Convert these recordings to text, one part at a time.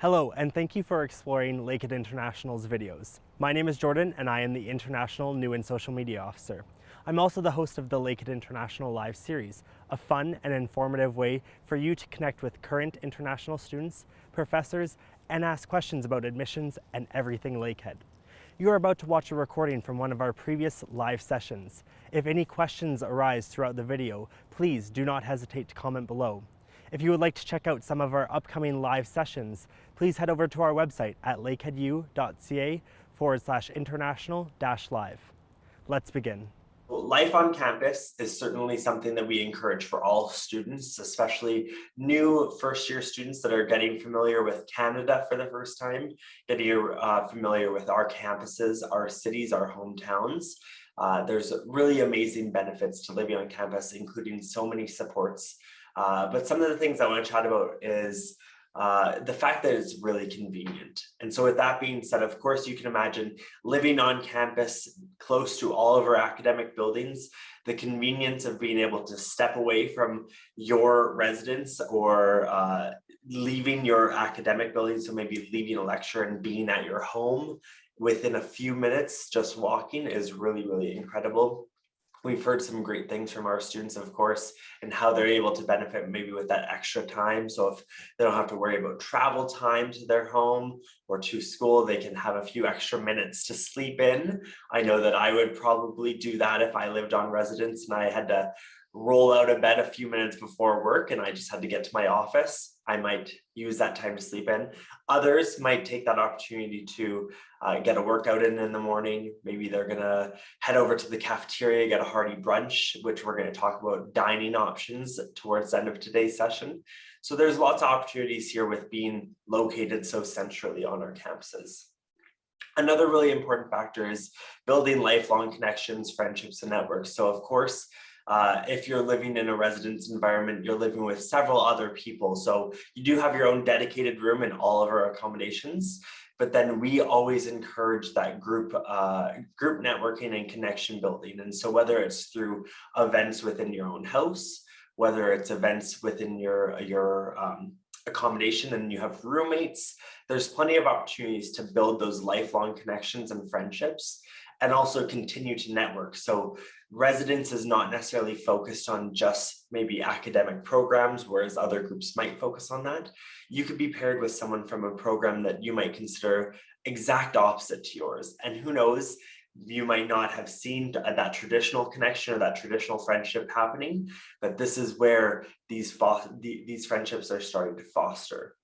Hello, and thank you for exploring Lakehead International's videos. My name is Jordan, and I am the International New and Social Media Officer. I'm also the host of the Lakehead International Live series, a fun and informative way for you to connect with current international students, professors, and ask questions about admissions and everything Lakehead. You are about to watch a recording from one of our previous live sessions. If any questions arise throughout the video, please do not hesitate to comment below. If you would like to check out some of our upcoming live sessions, please head over to our website at lakeheadu.ca/international-live. Let's begin. Life on campus is certainly something that we encourage for all students, especially new first-year students that are getting familiar with Canada for the first time, getting familiar with our campuses, our cities, our hometowns. There's really amazing benefits to living on campus, including so many supports. But some of the things I want to chat about is the fact that it's really convenient. And so with that being said, of course, you can imagine living on campus close to all of our academic buildings, the convenience of being able to step away from your residence or leaving your academic building. So maybe leaving a lecture and being at your home within a few minutes, just walking is really, really incredible. We've heard some great things from our students, of course, and how they're able to benefit maybe with that extra time. So if they don't have to worry about travel time to their home or to school, they can have a few extra minutes to sleep in. I know that I would probably do that if I lived on residence and I had to roll out of bed a few minutes before work and I just had to get to my office. I might use that time to sleep in. Others might take that opportunity to get a workout in the morning. Maybe they're gonna head over to the cafeteria, get a hearty brunch, which we're gonna talk about dining options towards the end of today's session. So there's lots of opportunities here with being located so centrally on our campuses. Another really important factor is building lifelong connections, friendships, and networks. So of course, if you're living in a residence environment, you're living with several other people. So you do have your own dedicated room in all of our accommodations, but then we always encourage that group networking and connection building. And so whether it's through events within your own house, whether it's events within your accommodation and you have roommates, there's plenty of opportunities to build those lifelong connections and friendships and also continue to network. So residence is not necessarily focused on just maybe academic programs, whereas other groups might focus on that. You could be paired with someone from a program that you might consider exact opposite to yours. And who knows, you might not have seen that traditional connection or that traditional friendship happening, but this is where these friendships are starting to foster.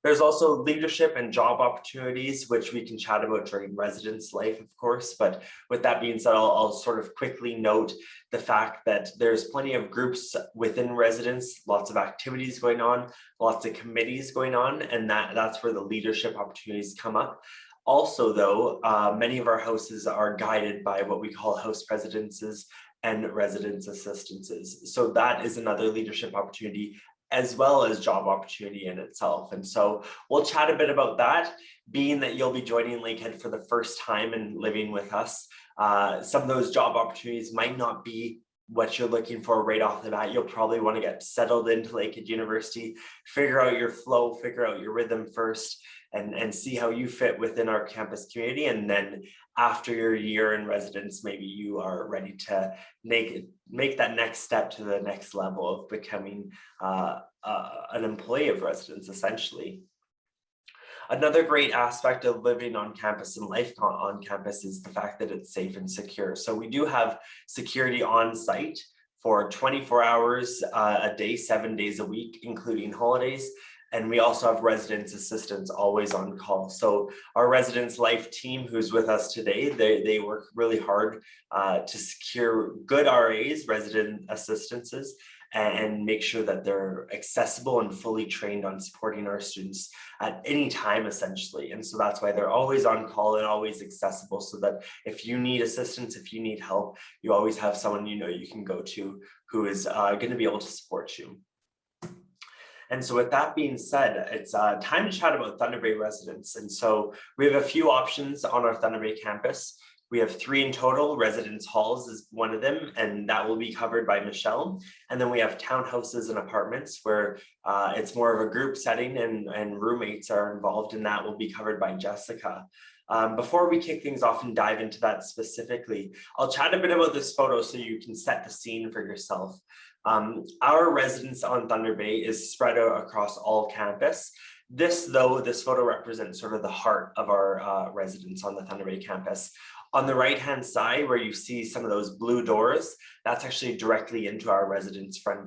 There's also leadership and job opportunities, which we can chat about during residence life, of course. But with that being said, I'll sort of quickly note the fact that there's plenty of groups within residence, lots of activities going on, lots of committees going on, and that's where the leadership opportunities come up. Also, though, many of our houses are guided by what we call house presidences and residence assistances. So that is another leadership opportunity as well as job opportunity in itself. And so we'll chat a bit about that, being that you'll be joining Lakehead for the first time and living with us. Some of those job opportunities might not be what you're looking for right off the bat. You'll probably want to get settled into Lakehead University, figure out your flow, figure out your rhythm first, and see how you fit within our campus community. And then after your year in residence, maybe you are ready to make that next step to the next level of becoming an employee of residence, essentially. Another great aspect of living on campus and life on campus is the fact that it's safe and secure. So we do have security on site for 24 hours a day, 7 days a week, including holidays. And we also have residence assistants always on call. So our residence life team who's with us today, they work really hard to secure good RAs, resident assistances, and make sure that they're accessible and fully trained on supporting our students at any time, essentially. And so that's why they're always on call and always accessible, so that if you need assistance, if you need help, you always have someone you know you can go to who is going to be able to support you. And so with that being said, it's time to chat about Thunder Bay residence. And so we have a few options on our Thunder Bay campus. We have 3 in total. Residence halls is one of them, and that will be covered by Michelle. And then we have townhouses and apartments where it's more of a group setting, and roommates are involved, and that will be covered by Jessica. Before we kick things off and dive into that specifically, I'll chat a bit about this photo so you can set the scene for yourself. Our residence on Thunder Bay is spread out across all campus. This photo represents sort of the heart of our residence on the Thunder Bay campus. On the right-hand side, where you see some of those blue doors, that's actually directly into our residence front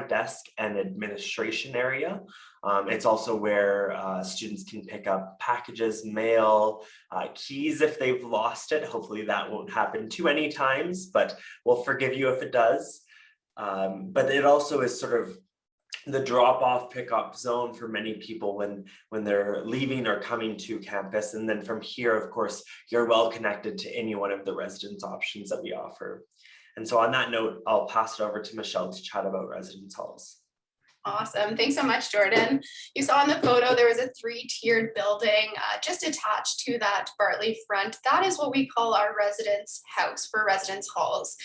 desk and administration area. It's also where students can pick up packages, mail, keys if they've lost it. Hopefully that won't happen too many times, but we'll forgive you if it does. But it also is sort of the drop-off pickup zone for many people when they're leaving or coming to campus. And then from here, of course, you're well connected to any one of the residence options that we offer. And so on that note, I'll pass it over to Michelle to chat about residence halls. Awesome. Thanks so much, Jordan. You saw in the photo there was a 3-tiered building just attached to that Bartley front. That is what we call our residence house for residence halls.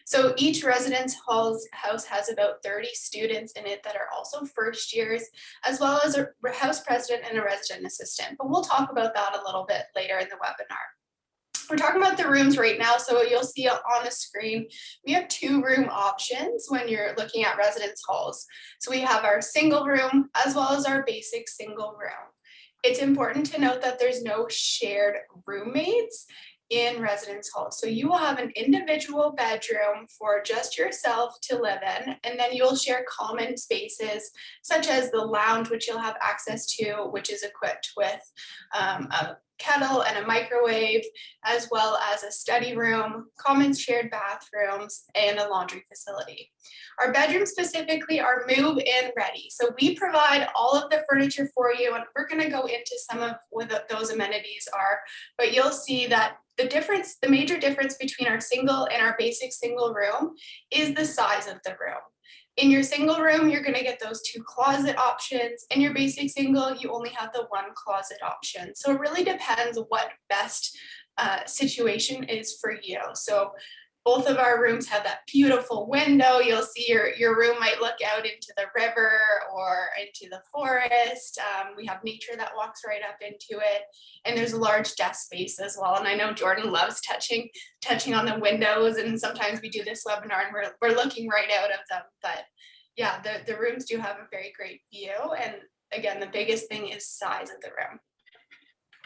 So each residence house has about 30 students in it that are also first years, as well as a house president and a resident assistant. But we'll talk about that a little bit later in the webinar. We're talking about the rooms right now, so you'll see on the screen, we have 2 room options when you're looking at residence halls. So we have our single room as well as our basic single room. It's important to note that there's no shared roommates in residence halls. So you will have an individual bedroom for just yourself to live in, and then you'll share common spaces such as the lounge, which you'll have access to, which is equipped with a kettle and a microwave, as well as a study room, common shared bathrooms, and a laundry facility. Our bedrooms specifically are move-in ready. So we provide all of the furniture for you, and we're going to go into some of what those amenities are, but you'll see that the major difference between our single and our basic single room is the size of the room. In your single room, you're going to get those 2 closet options. In your basic single, you only have the 1 closet option. So it really depends what best situation is for you. So both of our rooms have that beautiful window. You'll see your room might look out into the river or into the forest. We have nature that walks right up into it. And there's a large desk space as well. And I know Jordan loves touching on the windows, and sometimes we do this webinar and we're looking right out of them. But yeah, the rooms do have a very great view. And again, the biggest thing is size of the room.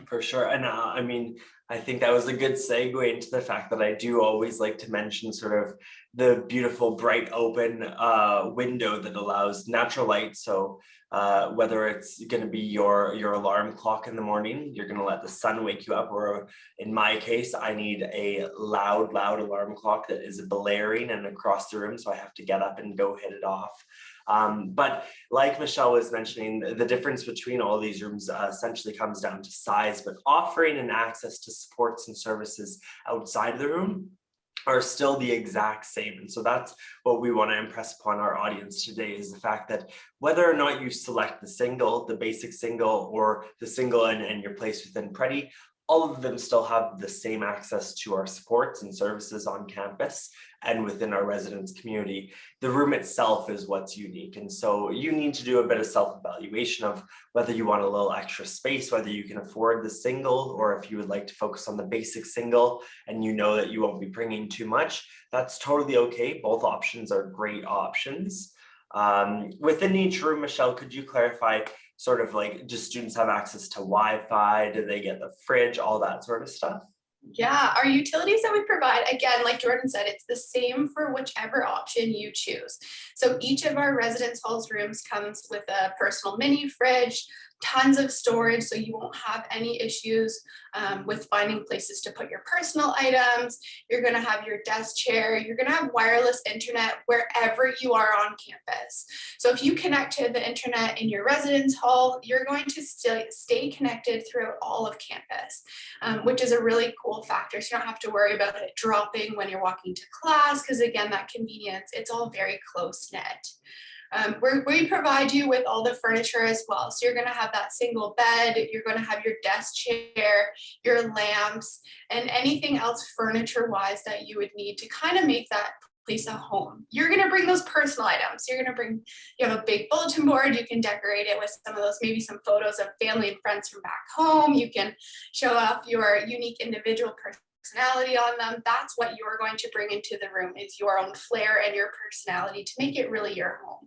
For sure. And I mean, I think that was a good segue into the fact that I do always like to mention sort of the beautiful bright open window that allows natural light. So whether it's going to be your alarm clock in the morning, you're going to let the sun wake you up, or in my case, I need a loud alarm clock that is blaring and across the room, so I have to get up and go hit it off. But like Michelle was mentioning, the difference between all these rooms essentially comes down to size, but offering and access to supports and services outside of the room are still the exact same. And so that's what we want to impress upon our audience today, is the fact that whether or not you select the single, the basic single, or the single and you're placed within Preti, all of them still have the same access to our supports and services on campus and within our residence community. The room itself is what's unique. And so you need to do a bit of self-evaluation of whether you want a little extra space, whether you can afford the single, or if you would like to focus on the basic single and you know that you won't be bringing too much, that's totally okay. Both options are great options. Within each room, Michelle, could you clarify sort of like, do students have access to Wi-Fi? Do they get the fridge, all that sort of stuff? Yeah, our utilities that we provide, again, like Jordan said, it's the same for whichever option you choose. So each of our residence halls rooms comes with a personal mini fridge, tons of storage, so you won't have any issues with finding places to put your personal items. You're going to have your desk chair. You're going to have wireless internet wherever you are on campus. So if you connect to the internet in your residence hall, you're going to still stay connected throughout all of campus, which is a really cool factor. So you don't have to worry about it dropping when you're walking to class, because again, that convenience, it's all very close knit. We provide you with all the furniture as well. So you're going to have that single bed, you're going to have your desk chair, your lamps, and anything else furniture-wise that you would need to kind of make that place a home. You're going to bring those personal items. You're going to bring, you have a big bulletin board. You can decorate it with some of those, maybe some photos of family and friends from back home. You can show off your unique individual personality on them. That's what you're going to bring into the room, is your own flair and your personality to make it really your home.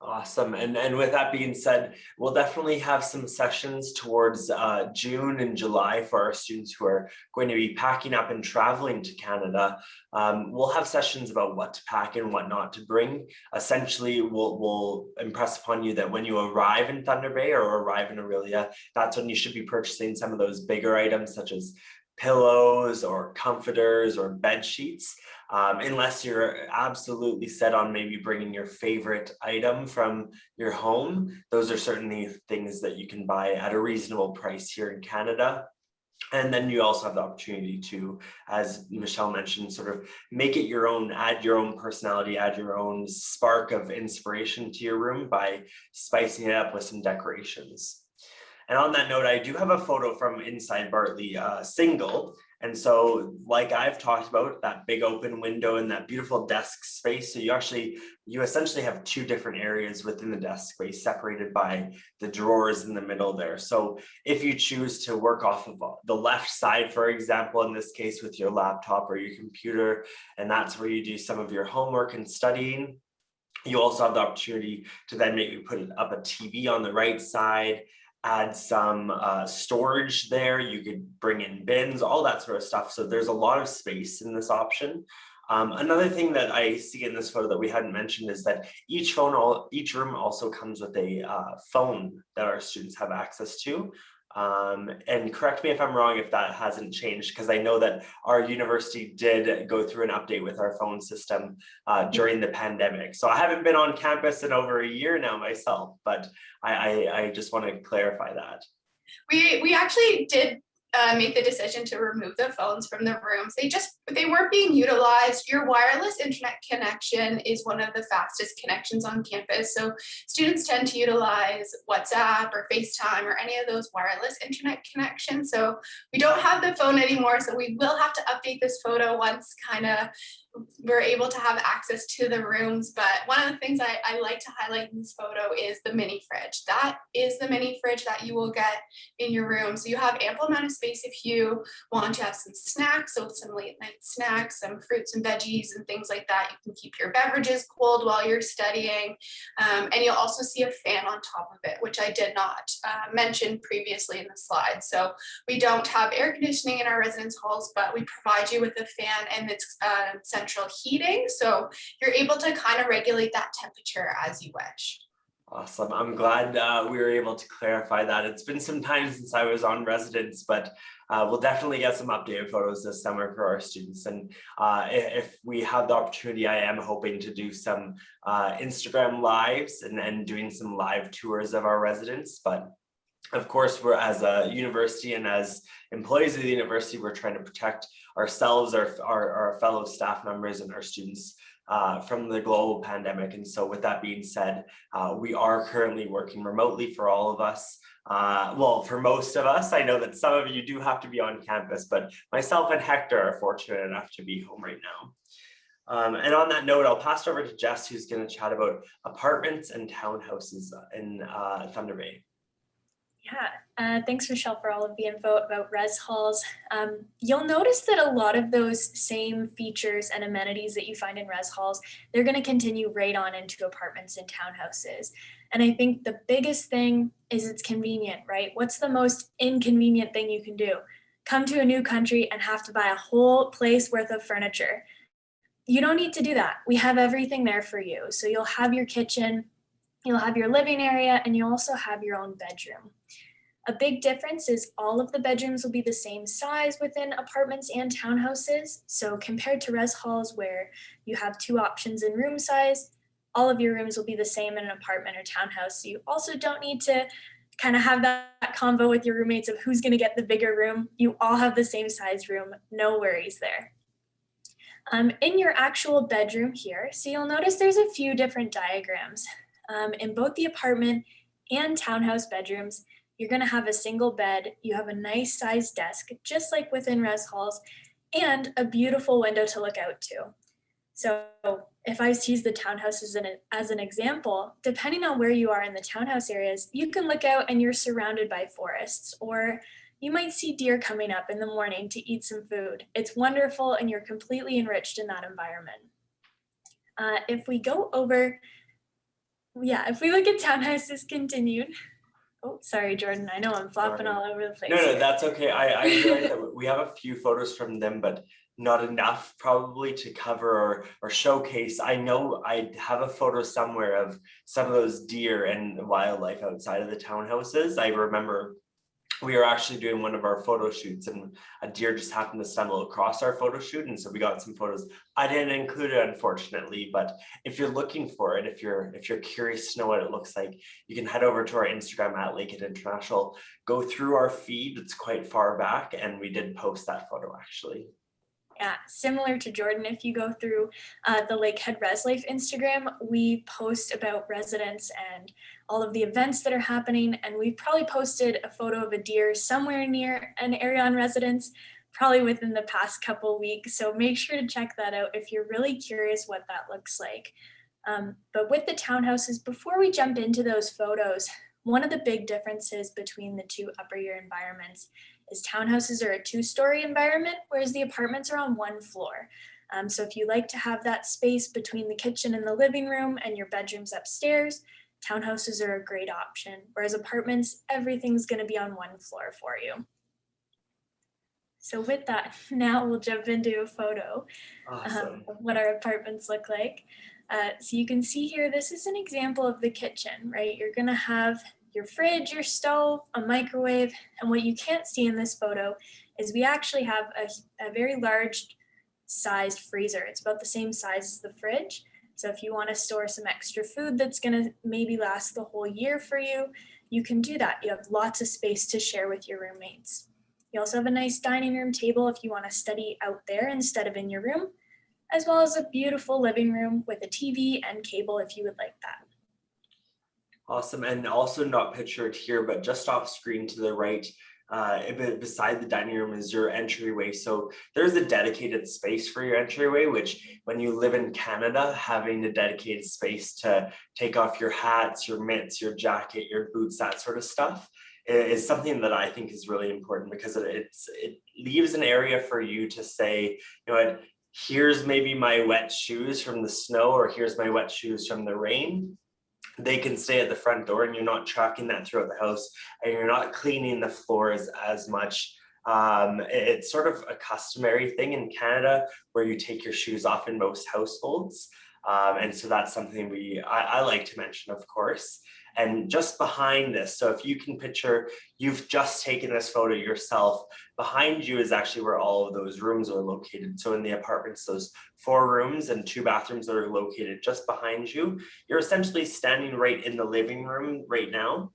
Awesome. And with that being said, we'll definitely have some sessions towards June and July for our students who are going to be packing up and traveling to Canada. We'll have sessions about what to pack and what not to bring. Essentially, we'll impress upon you that when you arrive in Thunder Bay or arrive in Orillia, that's when you should be purchasing some of those bigger items such as pillows or comforters or bed sheets. Unless you're absolutely set on maybe bringing your favorite item from your home, those are certainly things that you can buy at a reasonable price here in Canada. And then you also have the opportunity to, as Michelle mentioned, sort of make it your own, add your own personality, add your own spark of inspiration to your room by spicing it up with some decorations. And on that note, I do have a photo from inside Bartley, single. And so, like I've talked about, that big open window and that beautiful desk space. So you essentially have two different areas within the desk space separated by the drawers in the middle there. So if you choose to work off of the left side, for example, in this case with your laptop or your computer, and that's where you do some of your homework and studying, you also have the opportunity to then maybe put up a TV on the right side, add some storage there. You could bring in bins, all that sort of stuff. So there's a lot of space in this option. Another thing that I see in this photo that we hadn't mentioned is that each room also comes with a phone that our students have access to. And correct me if I'm wrong if that hasn't changed, because I know that our university did go through an update with our phone system during the pandemic. So I haven't been on campus in over a year now myself, but I just want to clarify that. We actually did make the decision to remove the phones from the rooms. They weren't being utilized. Your wireless internet connection is one of the fastest connections on campus. So students tend to utilize WhatsApp or FaceTime or any of those wireless internet connections. So we don't have the phone anymore. So we will have to update this photo once kind of we're able to have access to the rooms. But one of the things I like to highlight in this photo is the mini fridge. That is the mini fridge that you will get in your room. So you have ample amount of space if you want to have some snacks, so some late night snacks, some fruits and veggies and things like that. You can keep your beverages cold while you're studying. And you'll also see a fan on top of it, which I did not mention previously in the slide. So we don't have air conditioning in our residence halls, but we provide you with a fan and it's central heating. So you're able to kind of regulate that temperature as you wish. Awesome. I'm glad we were able to clarify that. It's been some time since I was on residence, but we'll definitely get some updated photos this summer for our students. And if we have the opportunity, I am hoping to do some Instagram lives and doing some live tours of our residents. But of course, we're as a university and as employees of the university, we're trying to protect ourselves, our fellow staff members and our students from the global pandemic. And so with that being said, we are currently working remotely for all of us. Well, for most of us. I know that some of you do have to be on campus, but myself and Hector are fortunate enough to be home right now. And on that note, I'll pass it over to Jess, who's going to chat about apartments and townhouses in Thunder Bay. Yeah, thanks Michelle for all of the info about res halls. You'll notice that a lot of those same features and amenities that you find in res halls, they're going to continue right on into apartments and townhouses. And I think the biggest thing is it's convenient, right? What's the most inconvenient thing you can do? Come to a new country and have to buy a whole place worth of furniture. You don't need to do that. We have everything there for you. So you'll have your kitchen, you'll have your living area, and you'll also have your own bedroom. A big difference is all of the bedrooms will be the same size within apartments and townhouses. So compared to res halls where you have two options in room size, all of your rooms will be the same in an apartment or townhouse. So you also don't need to kind of have that convo with your roommates of who's going to get the bigger room. You all have the same size room, no worries there. In your actual bedroom here, so you'll notice there's a few different diagrams. In both the apartment and townhouse bedrooms, you're gonna have a single bed, you have a nice sized desk, just like within res halls, and a beautiful window to look out to. So if I was to use the townhouses as an example, depending on where you are in the townhouse areas, you can look out and you're surrounded by forests, or you might see deer coming up in the morning to eat some food. It's wonderful and you're completely enriched in that environment. If we go over, if we look at townhouses continued. Oh, sorry, Jordan. I know I'm flopping all over the place. No, here. that's okay. I realize that we have a few photos from them, but not enough probably to cover or showcase. I know I have a photo somewhere of some of those deer and wildlife outside of the townhouses. I remember we were actually doing one of our photo shoots and a deer just happened to stumble across our photo shoot. And so we got some photos. I didn't include it, unfortunately, but if you're looking for it, if you're curious to know what it looks like, you can head over to our Instagram at Lakehead International, go through our feed. It's quite far back and we did post that photo actually. Yeah, similar to Jordan, if you go through the Lakehead Res Life Instagram, we post about residents and all of the events that are happening. And we've probably posted a photo of a deer somewhere near an area on residents, probably within the past couple weeks. So make sure to check that out if you're really curious what that looks like. But with the townhouses, before we jump into those photos, one of the big differences between the two upper year environments is townhouses are a 2-story environment, whereas the apartments are on 1 floor. So if you like to have that space between the kitchen and the living room and your bedrooms upstairs, townhouses are a great option, whereas apartments, everything's gonna be on 1 floor for you. So with that, now we'll jump into a photo Awesome. of what our apartments look like. So you can see here, this is an example of the kitchen, right? You're gonna have your fridge, your stove, a microwave, and what you can't see in this photo is we actually have a very large sized freezer. It's about the same size as the fridge. So if you want to store some extra food that's gonna maybe last the whole year for you, you can do that. You have lots of space to share with your roommates. You also have a nice dining room table if you want to study out there instead of in your room, as well as a beautiful living room with a TV and cable if you would like that. Awesome. And also not pictured here, but just off screen to the right, beside the dining room is your entryway. So there's a dedicated space for your entryway, which when you live in Canada, having a dedicated space to take off your hats, your mitts, your jacket, your boots, that sort of stuff is something that I think is really important because it leaves an area for you to say, you know what, here's maybe my wet shoes from the snow, or here's my wet shoes from the rain. They can stay at the front door and you're not tracking that throughout the house and you're not cleaning the floors as much. It's sort of a customary thing in Canada where you take your shoes off in most households. And so that's something I like to mention, of course. And just behind this, so if you can picture, you've just taken this photo yourself, behind you is actually where all of those rooms are located. So in the apartments, those 4 rooms and 2 bathrooms that are located just behind you, you're essentially standing right in the living room right now.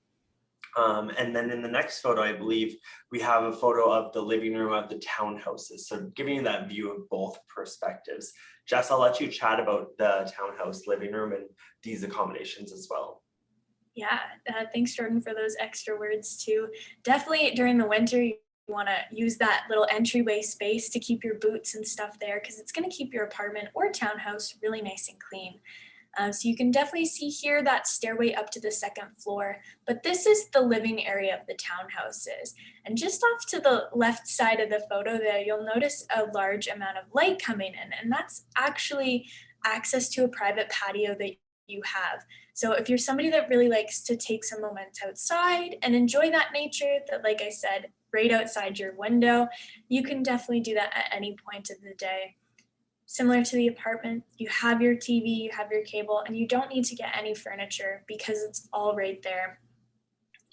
And then in the next photo, I believe we have a photo of the living room of the townhouses. So giving you that view of both perspectives. Jess, I'll let you chat about the townhouse living room and these accommodations as well. Yeah, thanks Jordan for those extra words too. Definitely during the winter, you want to use that little entryway space to keep your boots and stuff there because it's going to keep your apartment or townhouse really nice and clean. So you can definitely see here that stairway up to the 2nd floor, but this is the living area of the townhouses. And just off to the left side of the photo there, you'll notice a large amount of light coming in, and that's actually access to a private patio that you have. So if you're somebody that really likes to take some moments outside and enjoy that nature that, like I said, right outside your window, you can definitely do that at any point of the day. Similar to the apartment, you have your TV, you have your cable, and you don't need to get any furniture because it's all right there.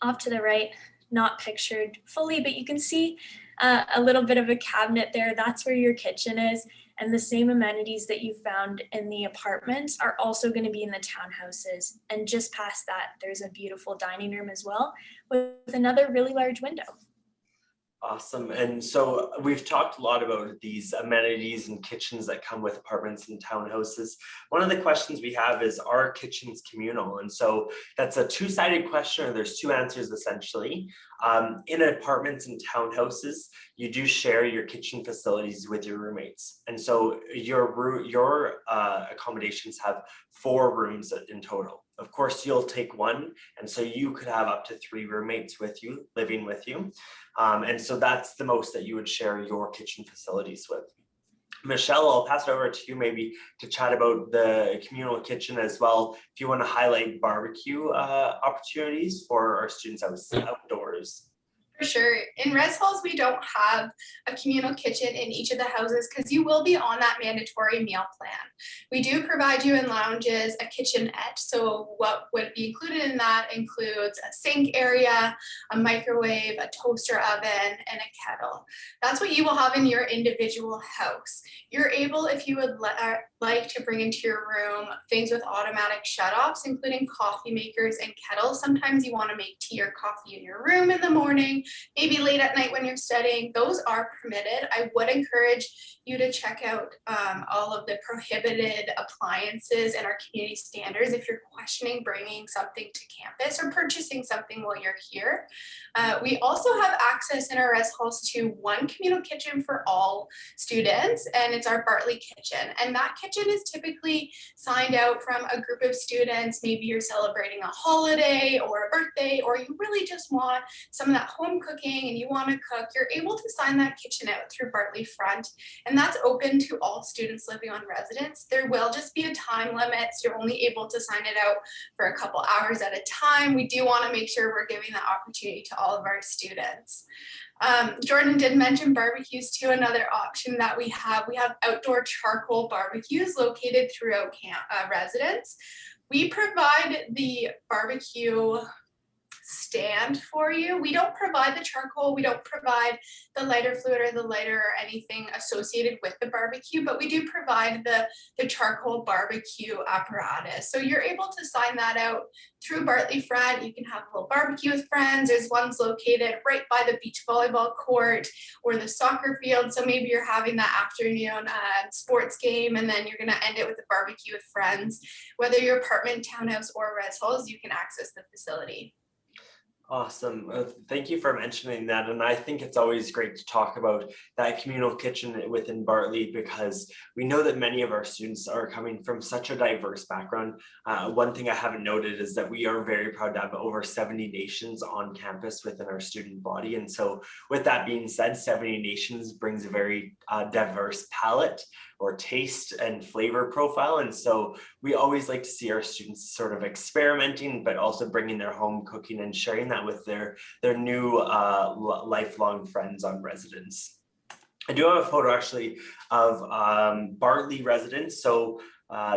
Off to the right, not pictured fully, but you can see a little bit of a cabinet there. That's where your kitchen is. And the same amenities that you found in the apartments are also going to be in the townhouses. And just past that, there's a beautiful dining room as well with another really large window. Awesome. And so we've talked a lot about these amenities and kitchens that come with apartments and townhouses. One of the questions we have is, are kitchens communal? And so that's a two-sided question, or there's two answers essentially. In apartments and townhouses, you do share your kitchen facilities with your roommates. And so your accommodations have 4 rooms in total. Of course, you'll take one, and so you could have up to 3 roommates with you, living with you. And so that's the most that you would share your kitchen facilities with. Michelle, I'll pass it over to you maybe to chat about the communal kitchen as well. If you want to highlight barbecue opportunities for our students outdoors. For sure. In res halls, we don't have a communal kitchen in each of the houses because you will be on that mandatory meal plan. We do provide you in lounges a kitchenette. So what would be included in that includes a sink area, a microwave, a toaster oven, and a kettle. That's what you will have in your individual house. You're able, if you would like to bring into your room things with automatic shutoffs, including coffee makers and kettles. Sometimes you want to make tea or coffee in your room in the morning, maybe late at night when you're studying. Those are permitted. I would encourage you to check out all of the prohibited appliances and our community standards if you're questioning bringing something to campus or purchasing something while you're here. We also have access in our res halls to one communal kitchen for all students, and it's our Bartley kitchen. And that kitchen is typically signed out from a group of students. Maybe you're celebrating a holiday or a birthday, or you really just want some of that home cooking and you want to cook. You're able to sign that kitchen out through Bartley Front, and that's open to all students living on residence. There will just be a time limit, so you're only able to sign it out for a couple hours at a time. We do want to make sure we're giving that opportunity to all of our students. Jordan did mention barbecues too. Another option that we have outdoor charcoal barbecues located throughout residence. We provide the barbecue stand for you. We don't provide the charcoal, we don't provide the lighter fluid or the lighter or anything associated with the barbecue, but we do provide the charcoal barbecue apparatus. So you're able to sign that out through Bartley Front. You can have a little barbecue with friends. There's ones located right by the beach volleyball court or the soccer field. So maybe you're having that afternoon sports game, and then you're going to end it with a barbecue with friends. Whether your apartment, townhouse, or res halls, you can access the facility. Awesome. Thank you for mentioning that. And I think it's always great to talk about that communal kitchen within Bartley, because we know that many of our students are coming from such a diverse background. One thing I haven't noted is that we are very proud to have over 70 nations on campus within our student body. And so with that being said, 70 nations brings a very diverse palette or taste and flavor profile. And so we always like to see our students sort of experimenting, but also bringing their home cooking and sharing that with their new lifelong friends on residence. I do have a photo actually of Bartley residence. So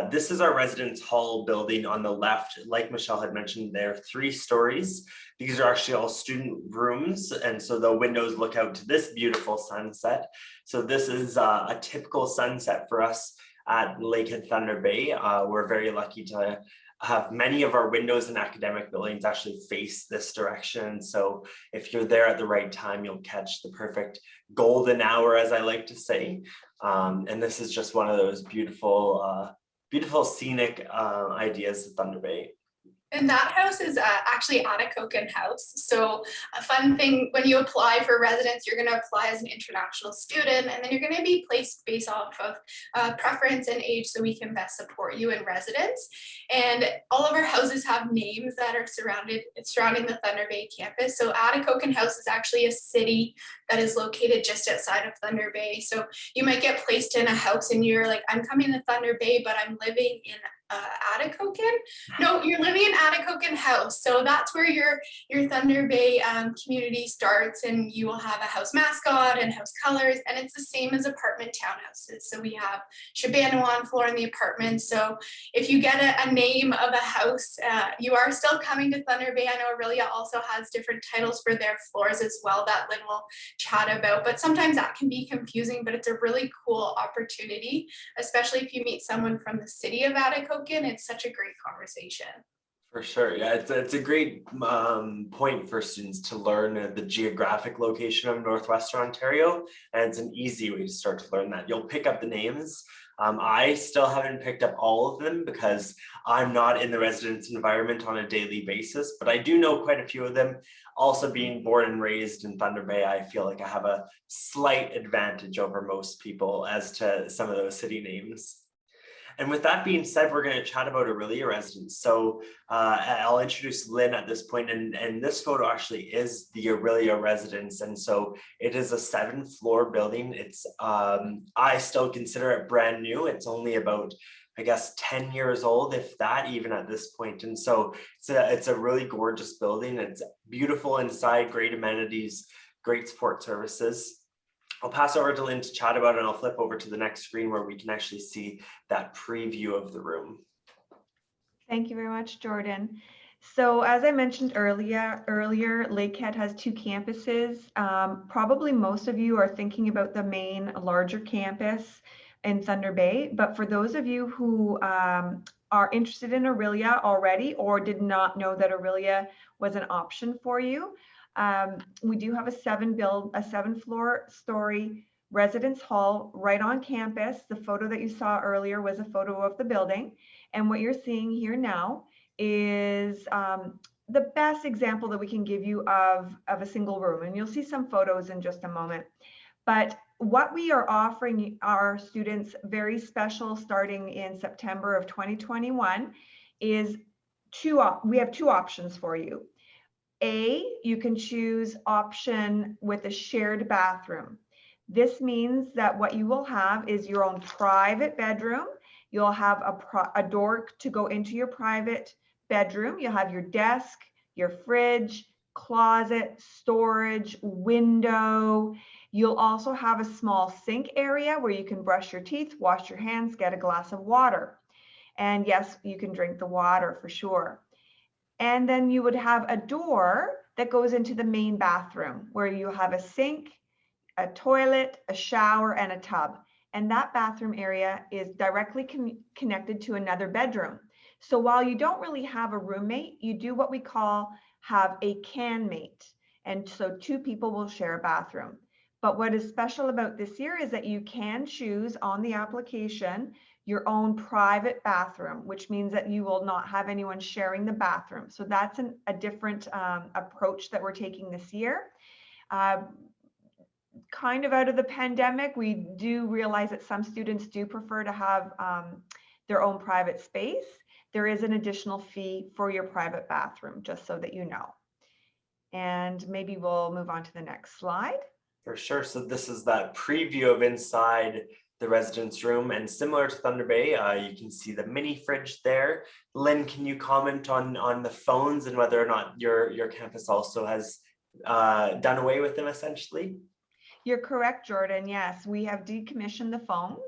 this is our residence hall building on the left. Like Michelle had mentioned, there are 3 stories. These are actually all student rooms, and so the windows look out to this beautiful sunset. So this is a typical sunset for us at Lakehead Thunder Bay. We're very lucky to have many of our windows in academic buildings actually face this direction. So if you're there at the right time, you'll catch the perfect golden hour, as I like to say. And this is just one of those beautiful scenic ideas of Thunder Bay. And that house is actually Atacocan House. So a fun thing, when you apply for residence, you're going to apply as an international student, and then you're going to be placed based off of preference and age, so we can best support you in residence. And all of our houses have names that are surrounding the Thunder Bay campus. So Atacocan House is actually a city that is located just outside of Thunder Bay. So you might get placed in a house and you're like, I'm coming to Thunder Bay, but I'm living in Atacocan? No, you're living in Atacocan House. So that's where your Thunder Bay community starts, and you will have a house mascot and house colors, and it's the same as apartment townhouses. So we have Shabana on floor in the apartment. So if you get a name of a house, you are still coming to Thunder Bay. I know Orillia also has different titles for their floors as well that Lynn will chat about, but sometimes that can be confusing, but it's a really cool opportunity, especially if you meet someone from the city of Atacocan. It's such a great conversation. For sure. Yeah, it's a great point for students to learn the geographic location of Northwestern Ontario. And it's an easy way to start to learn that. You'll pick up the names. I still haven't picked up all of them because I'm not in the residence environment on a daily basis, but I do know quite a few of them. Also, being born and raised in Thunder Bay, I feel like I have a slight advantage over most people as to some of those city names. And with that being said, we're going to chat about Orillia residence. So I'll introduce Lynn at this point, and this photo actually is the Orillia residence. And so it is a 7th floor building. It's I still consider it brand new. It's only about, I guess, 10 years old, if that, even at this point. And so it's a really gorgeous building. It's beautiful inside, great amenities, great support services. I'll pass over to Lynn to chat about it, and I'll flip over to the next screen where we can actually see that preview of the room. Thank you very much, Jordan. So as I mentioned earlier, Lakehead has 2 campuses. Probably most of you are thinking about the main larger campus in Thunder Bay, but for those of you who are interested in Orillia already or did not know that Orillia was an option for you, we do have a 7th floor story residence hall right on campus. The photo that you saw earlier was a photo of the building. And what you're seeing here now is the best example that we can give you of a single room. And you'll see some photos in just a moment. But what we are offering our students very special starting in September of 2021 is we have 2 options for you. You can choose option with a shared bathroom. This means that what you will have is your own private bedroom. You'll have a door to go into your private bedroom. You'll have your desk, your fridge, closet, storage, window. You'll also have a small sink area where you can brush your teeth, wash your hands, get a glass of water. And yes, you can drink the water for sure. And then you would have a door that goes into the main bathroom where you have a sink, a toilet, a shower, and a tub. And that bathroom area is directly connected to another bedroom. So while you don't really have a roommate, you do what we call have a can mate. And so 2 people will share a bathroom. But what is special about this year is that you can choose on the application your own private bathroom, which means that you will not have anyone sharing the bathroom. So that's a different approach that we're taking this year. Kind of out of the pandemic, we do realize that some students do prefer to have their own private space. There is an additional fee for your private bathroom, just so that you know. And maybe we'll move on to the next slide. For sure. So this is that preview of inside the residence room, and similar to Thunder Bay, you can see the mini fridge there. Lynn, can you comment on the phones and whether or not your campus also has done away with them essentially? You're correct, Jordan. Yes, we have decommissioned the phones.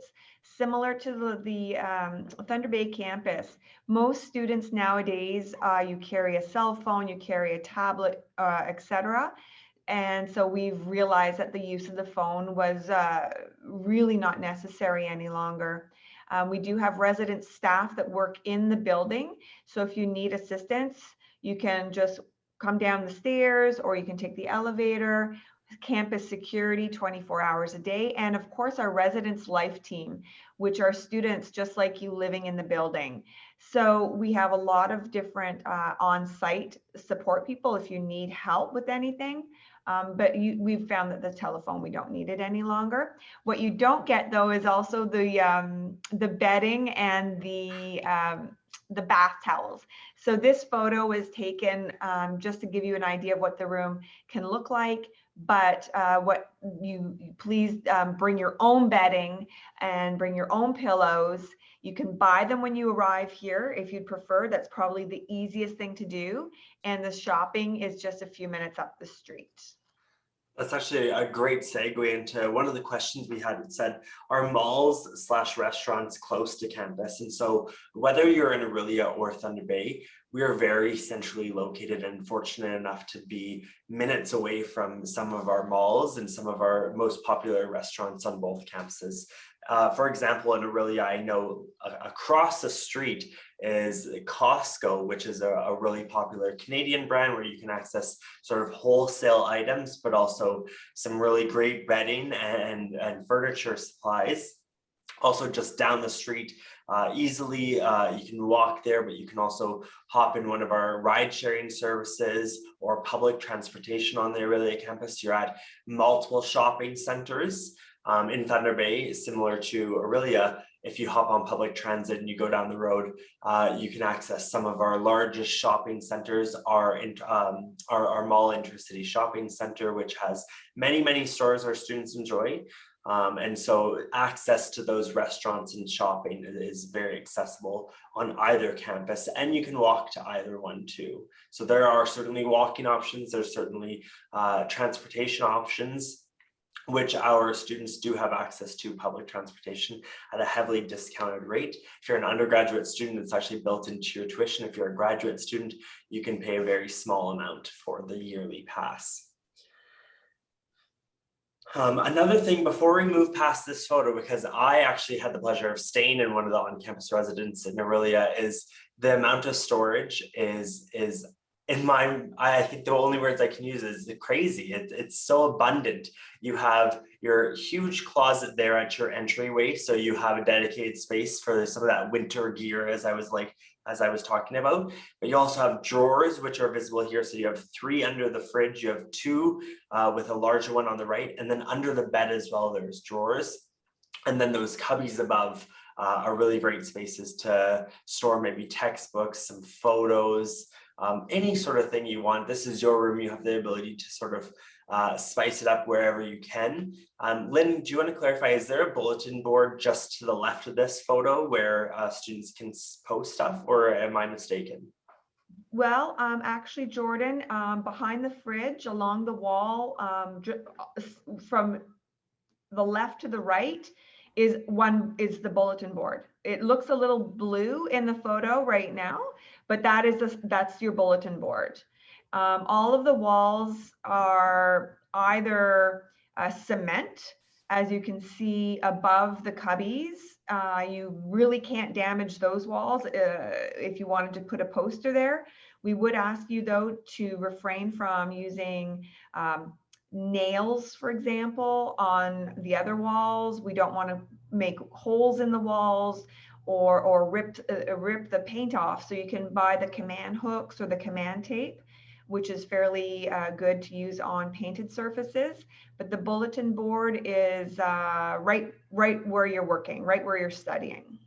Similar to the Thunder Bay campus, most students nowadays, you carry a cell phone, you carry a tablet, etc. And so we've realized that the use of the phone was really not necessary any longer. We do have resident staff that work in the building. So if you need assistance, you can just come down the stairs or you can take the elevator. Campus security 24 hours a day. And of course, our residence life team, which are students just like you living in the building. So we have a lot of different on-site support people if you need help with anything. But we've found that the telephone, we don't need it any longer. What you don't get though is also the bedding and the bath towels. So this photo was taken just to give you an idea of what the room can look like. But what you please bring your own bedding and bring your own pillows. You can buy them when you arrive here if you'd prefer. That's probably the easiest thing to do. And the shopping is just a few minutes up the street. That's actually a great segue into one of the questions we had. It said, are malls / restaurants close to campus? And so whether you're in Orillia or Thunder Bay, we are very centrally located and fortunate enough to be minutes away from some of our malls and some of our most popular restaurants on both campuses. For example, in Orillia, I know across the street is Costco, which is a really popular Canadian brand where you can access sort of wholesale items, but also some really great bedding and furniture supplies. Also just down the street, easily, you can walk there, but you can also hop in one of our ride sharing services or public transportation on the Orillia campus. You're at multiple shopping centers. In Thunder Bay, similar to Orillia, if you hop on public transit and you go down the road, you can access some of our largest shopping centers, our mall intercity shopping center, which has many stores our students enjoy. And so access to those restaurants and shopping is very accessible on either campus, and you can walk to either one too. So there are certainly walking options, there's certainly transportation options, which our students do have access to public transportation at a heavily discounted rate. If you're an undergraduate student, it's actually built into your tuition. If you're a graduate student, you can pay a very small amount for the yearly pass. Another thing before we move past this photo, because I actually had the pleasure of staying in one of the on-campus residences in Orillia, is the amount of storage is in my, I think the only words I can use is crazy. It's so abundant. You have your huge closet there at your entryway, so you have a dedicated space for some of that winter gear, as I was talking about. But you also have drawers, which are visible here. So you have 3 under the fridge, you have 2 with a larger one on the right, and then under the bed as well, there's drawers. And then those cubbies above are really great spaces to store maybe textbooks, some photos, any sort of thing you want. This is your room. You have the ability to sort of spice it up wherever you can. Lynn, do you want to clarify, is there a bulletin board just to the left of this photo where students can post stuff, or am I mistaken? Well, actually, Jordan, behind the fridge along the wall, from the left to the right is the bulletin board. It looks a little blue in the photo right now, but that's your bulletin board. All of the walls are either cement, as you can see above the cubbies. You really can't damage those walls if you wanted to put a poster there. We would ask you, though, to refrain from using nails, for example, on the other walls. We don't want to make holes in the walls or rip the paint off. So you can buy the command hooks or the command tape, which is fairly good to use on painted surfaces. But the bulletin board is right where you're working, right where you're studying.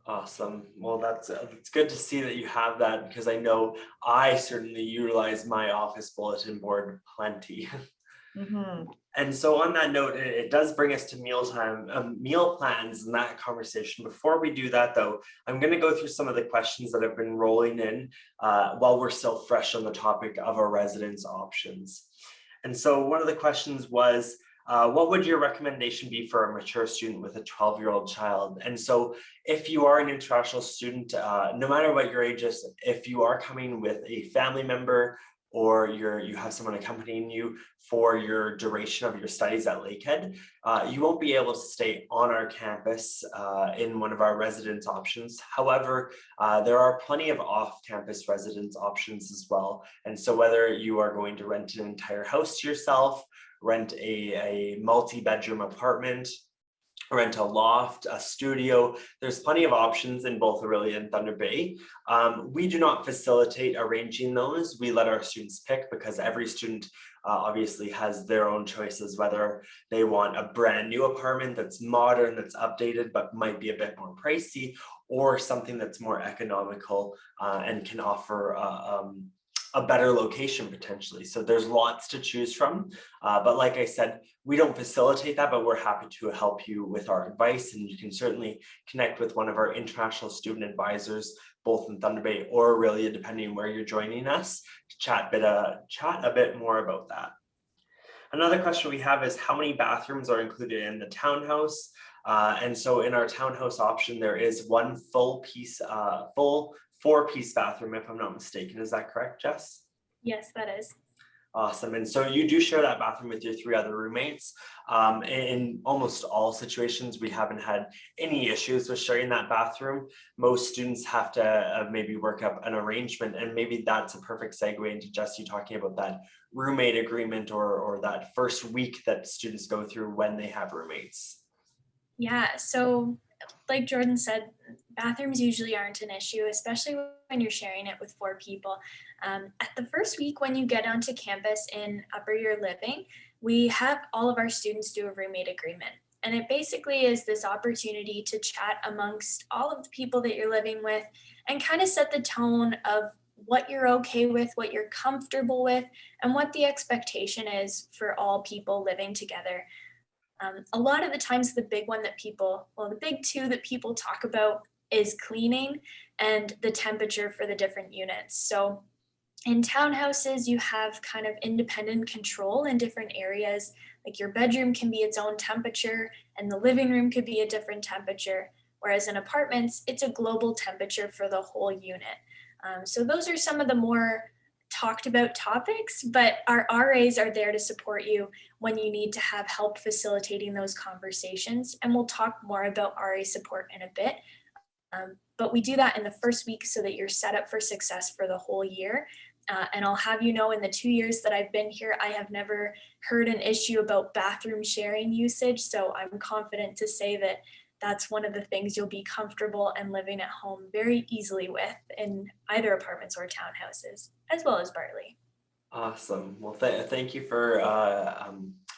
Awesome. Well, it's good to see that you have that, because I know I certainly utilize my office bulletin board plenty. Mm-hmm. And so on that note, it does bring us to mealtime, meal plans and that conversation. Before we do that, though, I'm going to go through some of the questions that have been rolling in while we're still fresh on the topic of our residence options. And so one of the questions was, what would your recommendation be for a mature student with a 12-year-old child? And so if you are an international student, no matter what your age is, if you are coming with a family member or you have someone accompanying you for your duration of your studies at Lakehead, you won't be able to stay on our campus in one of our residence options. However, there are plenty of off-campus residence options as well. And so whether you are going to rent an entire house to yourself, rent a multi-bedroom apartment, rent a loft, a studio, there's plenty of options in both Orillia and Thunder Bay. We do not facilitate arranging those. We let our students pick, because every student obviously has their own choices, whether they want a brand new apartment that's modern, that's updated, but might be a bit more pricey, or something that's more economical and can offer a better location potentially. So there's lots to choose from. But like I said, we don't facilitate that, but we're happy to help you with our advice. And you can certainly connect with one of our international student advisors, both in Thunder Bay or Orillia, depending on where you're joining us, to chat a bit more about that. Another question we have is, how many bathrooms are included in the townhouse? And so in our townhouse option, there is one full 4-piece bathroom, if I'm not mistaken. Is that correct, Jess? Yes, that is. Awesome. And so you do share that bathroom with your 3 other roommates. In almost all situations, we haven't had any issues with sharing that bathroom. Most students have to maybe work up an arrangement, and maybe that's a perfect segue into just you talking about that roommate agreement or that first week that students go through when they have roommates. Yeah, so like Jordan said, bathrooms usually aren't an issue, especially when you're sharing it with 4 people. At the first week when you get onto campus in upper year living, we have all of our students do a roommate agreement. And it basically is this opportunity to chat amongst all of the people that you're living with and kind of set the tone of what you're okay with, what you're comfortable with, and what the expectation is for all people living together. A lot of the times the big 2 that people talk about is cleaning and the temperature for the different units. So in townhouses, you have kind of independent control in different areas. Like your bedroom can be its own temperature and the living room could be a different temperature. Whereas in apartments, it's a global temperature for the whole unit. So those are some of the more talked about topics, but our RAs are there to support you when you need to have help facilitating those conversations. And we'll talk more about RA support in a bit. But we do that in the first week so that you're set up for success for the whole year. And I'll have you know, in the 2 years that I've been here, I have never heard an issue about bathroom sharing usage. So I'm confident to say that that's one of the things you'll be comfortable and living at home very easily with in either apartments or townhouses, as well as Bartley. Awesome. Well, thank you for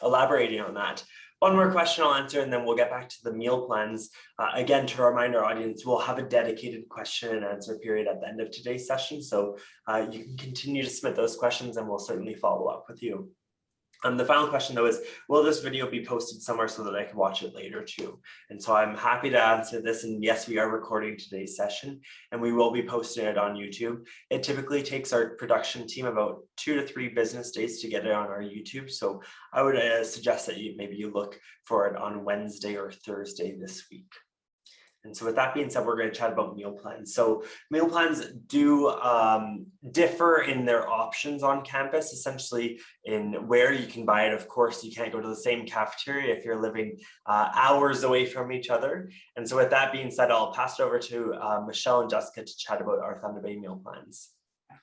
elaborating on that. One more question I'll answer, and then we'll get back to the meal plans. Again, to remind our audience, we'll have a dedicated question and answer period at the end of today's session. So you can continue to submit those questions and we'll certainly follow up with you. The final question though is, will this video be posted somewhere so that I can watch it later too? And so I'm happy to answer this. And yes, we are recording today's session and we will be posting it on YouTube. It typically takes our production team about 2 to 3 business days to get it on our YouTube. So I would suggest that maybe you look for it on Wednesday or Thursday this week. And so with that being said, we're going to chat about meal plans. So meal plans do differ in their options on campus, essentially in where you can buy it. Of course, you can't go to the same cafeteria if you're living hours away from each other. And so with that being said, I'll pass it over to Michelle and Jessica to chat about our Thunder Bay meal plans.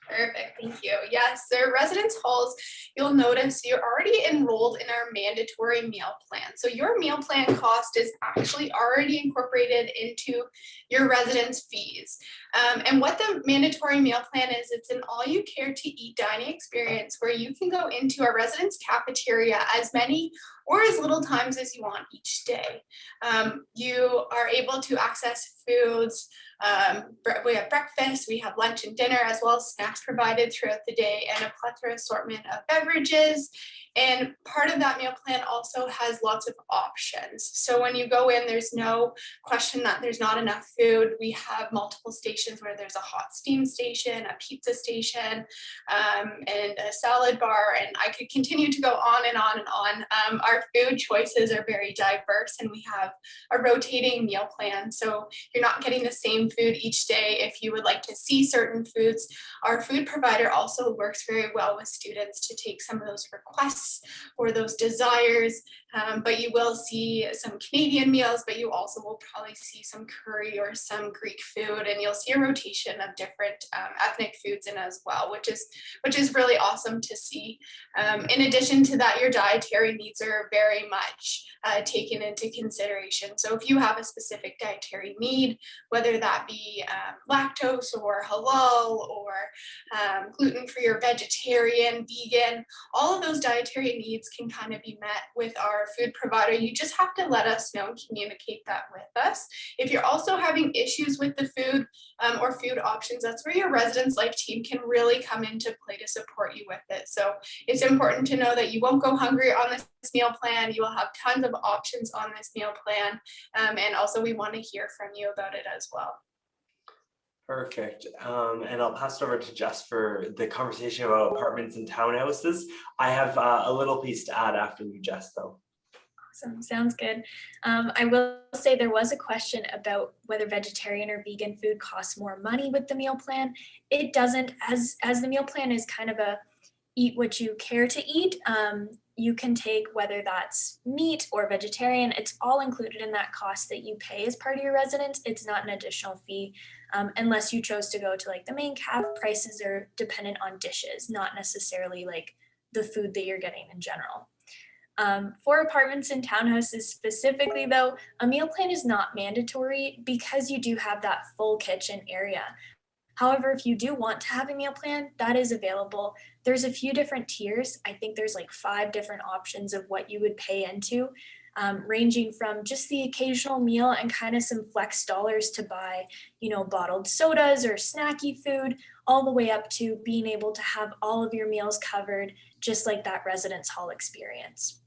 Perfect, thank you. Yes, so residence halls, you'll notice you're already enrolled in our mandatory meal plan. So your meal plan cost is actually already incorporated into your residence fees. And what the mandatory meal plan is, it's an all you care to eat dining experience where you can go into our residence cafeteria as many or as little times as you want each day. You are able to access foods. We have breakfast, we have lunch and dinner, as well as snacks provided throughout the day and a plethora assortment of beverages. And part of that meal plan also has lots of options. So when you go in, there's no question that there's not enough food. We have multiple stations where there's a hot steam station, a pizza station, and a salad bar. And I could continue to go on and on and on. Our food choices are very diverse and we have a rotating meal plan. So you're not getting the same food each day. If you would like to see certain foods, our food provider also works very well with students to take some of those requests or those desires, but you will see some Canadian meals, but you also will probably see some curry or some Greek food, and you'll see a rotation of different ethnic foods in as well, which is really awesome to see. In addition to that, your dietary needs are very much taken into consideration. So if you have a specific dietary need, whether that be lactose or halal or gluten-free or vegetarian, vegan, all of those dietary needs can kind of be met with our food provider. You just have to let us know and communicate that with us. If you're also having issues with the food or food options, that's where your residence life team can really come into play to support you with it. So it's important to know that you won't go hungry on this meal plan. You will have tons of options on this meal plan. And also we want to hear from you about it as well. Perfect. And I'll pass it over to Jess for the conversation about apartments and townhouses. I have a little piece to add after you, Jess, though. Awesome, sounds good. I will say there was a question about whether vegetarian or vegan food costs more money with the meal plan. It doesn't, as the meal plan is kind of a eat what you care to eat. You can take whether that's meat or vegetarian. It's all included in that cost that you pay as part of your residence. It's not an additional fee unless you chose to go to like the main caf. Prices are dependent on dishes, not necessarily like the food that you're getting in general. For apartments and townhouses specifically though, a meal plan is not mandatory because you do have that full kitchen area. However, if you do want to have a meal plan, that is available. There's a few different tiers. I think there's like 5 different options of what you would pay into, ranging from just the occasional meal and kind of some flex dollars to buy, bottled sodas or snacky food, all the way up to being able to have all of your meals covered, just like that residence hall experience.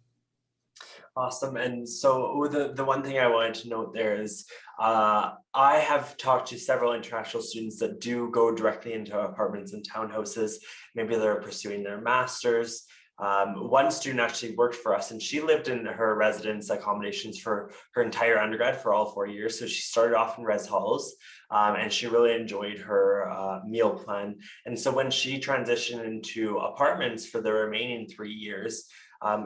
Awesome. And so the one thing I wanted to note there is I have talked to several international students that do go directly into apartments and townhouses. Maybe they're pursuing their master's. One student actually worked for us and she lived in her residence accommodations for her entire undergrad for all 4 years. So she started off in res halls and she really enjoyed her meal plan. And so when she transitioned into apartments for the remaining 3 years,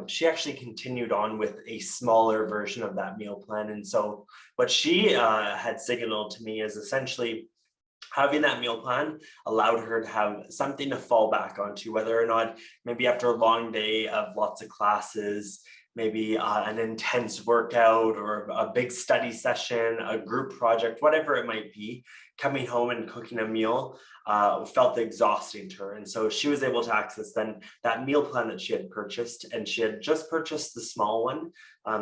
she actually continued on with a smaller version of that meal plan. And so what she had signaled to me is essentially having that meal plan allowed her to have something to fall back onto, whether or not maybe after a long day of lots of classes, maybe an intense workout or a big study session, a group project, whatever it might be, coming home and cooking a meal felt exhausting to her. And so she was able to access then that meal plan that she had purchased, and she had just purchased the small one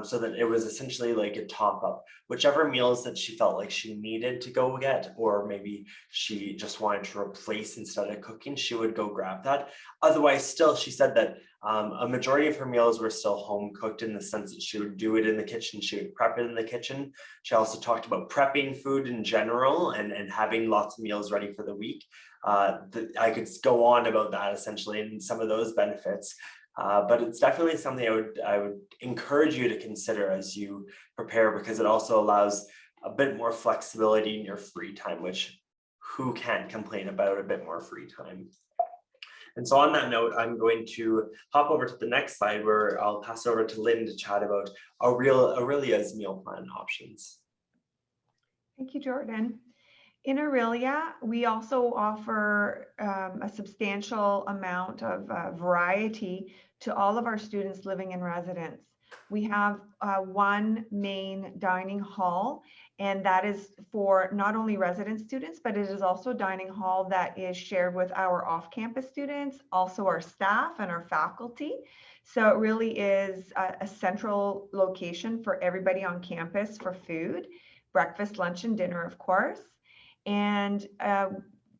so that it was essentially like a top up. Whichever meals that she felt like she needed to go get, or maybe she just wanted to replace instead of cooking, she would go grab that. Otherwise, still, she said that a majority of her meals were still home cooked in the sense that she would do it in the kitchen, she would prep it in the kitchen. She also talked about prepping food in general and having lots of meals ready for the week. I could go on about that essentially and some of those benefits. But it's definitely something I would encourage you to consider as you prepare, because it also allows a bit more flexibility in your free time, which who can't complain about a bit more free time. And so on that note, I'm going to hop over to the next slide where I'll pass over to Lynn to chat about Orillia's meal plan options. Thank you, Jordan. In Orillia, we also offer a substantial amount of variety to all of our students living in residence. We have one main dining hall, and that is for not only resident students, but it is also a dining hall that is shared with our off-campus students, also our staff and our faculty. So it really is a central location for everybody on campus for food, breakfast, lunch, and dinner, of course. And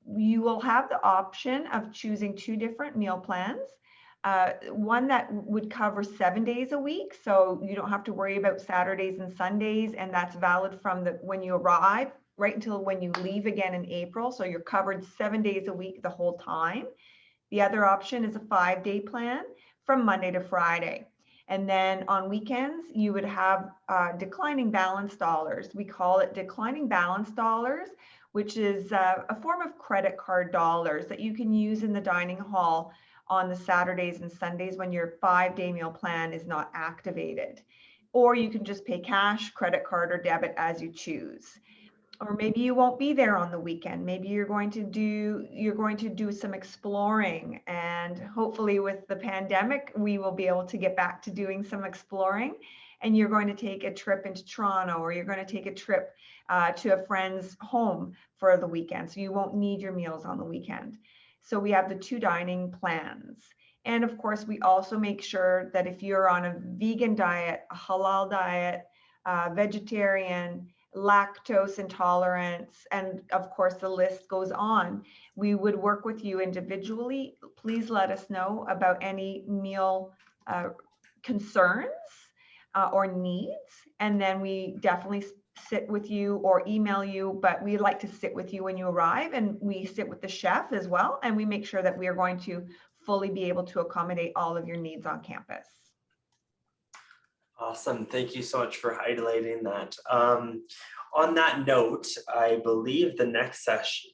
you will have the option of choosing 2 different meal plans. One that would cover 7 days a week, so you don't have to worry about Saturdays and Sundays, and that's valid from when you arrive right until when you leave again in April. So you're covered 7 days a week the whole time. The other option is a 5-day plan from Monday to Friday. And then on weekends, you would have declining balance dollars. We call it declining balance dollars, which is a form of credit card dollars that you can use in the dining hall on the Saturdays and Sundays when your 5-day meal plan is not activated. Or you can just pay cash, credit card, or debit as you choose. Or maybe you won't be there on the weekend. Maybe you're going to do some exploring, and hopefully with the pandemic, we will be able to get back to doing some exploring. And you're going to take a trip into Toronto, or you're going to take a trip to a friend's home for the weekend. So you won't need your meals on the weekend. So we have the 2 dining plans. And of course, we also make sure that if you're on a vegan diet, a halal diet, vegetarian, lactose intolerance, and of course the list goes on, we would work with you individually. Please let us know about any meal concerns or needs, and then we definitely sit with you or email you, but we like to sit with you when you arrive, and we sit with the chef as well, and we make sure that we are going to fully be able to accommodate all of your needs on campus. Awesome. Thank you so much for highlighting that. On that note, I believe the next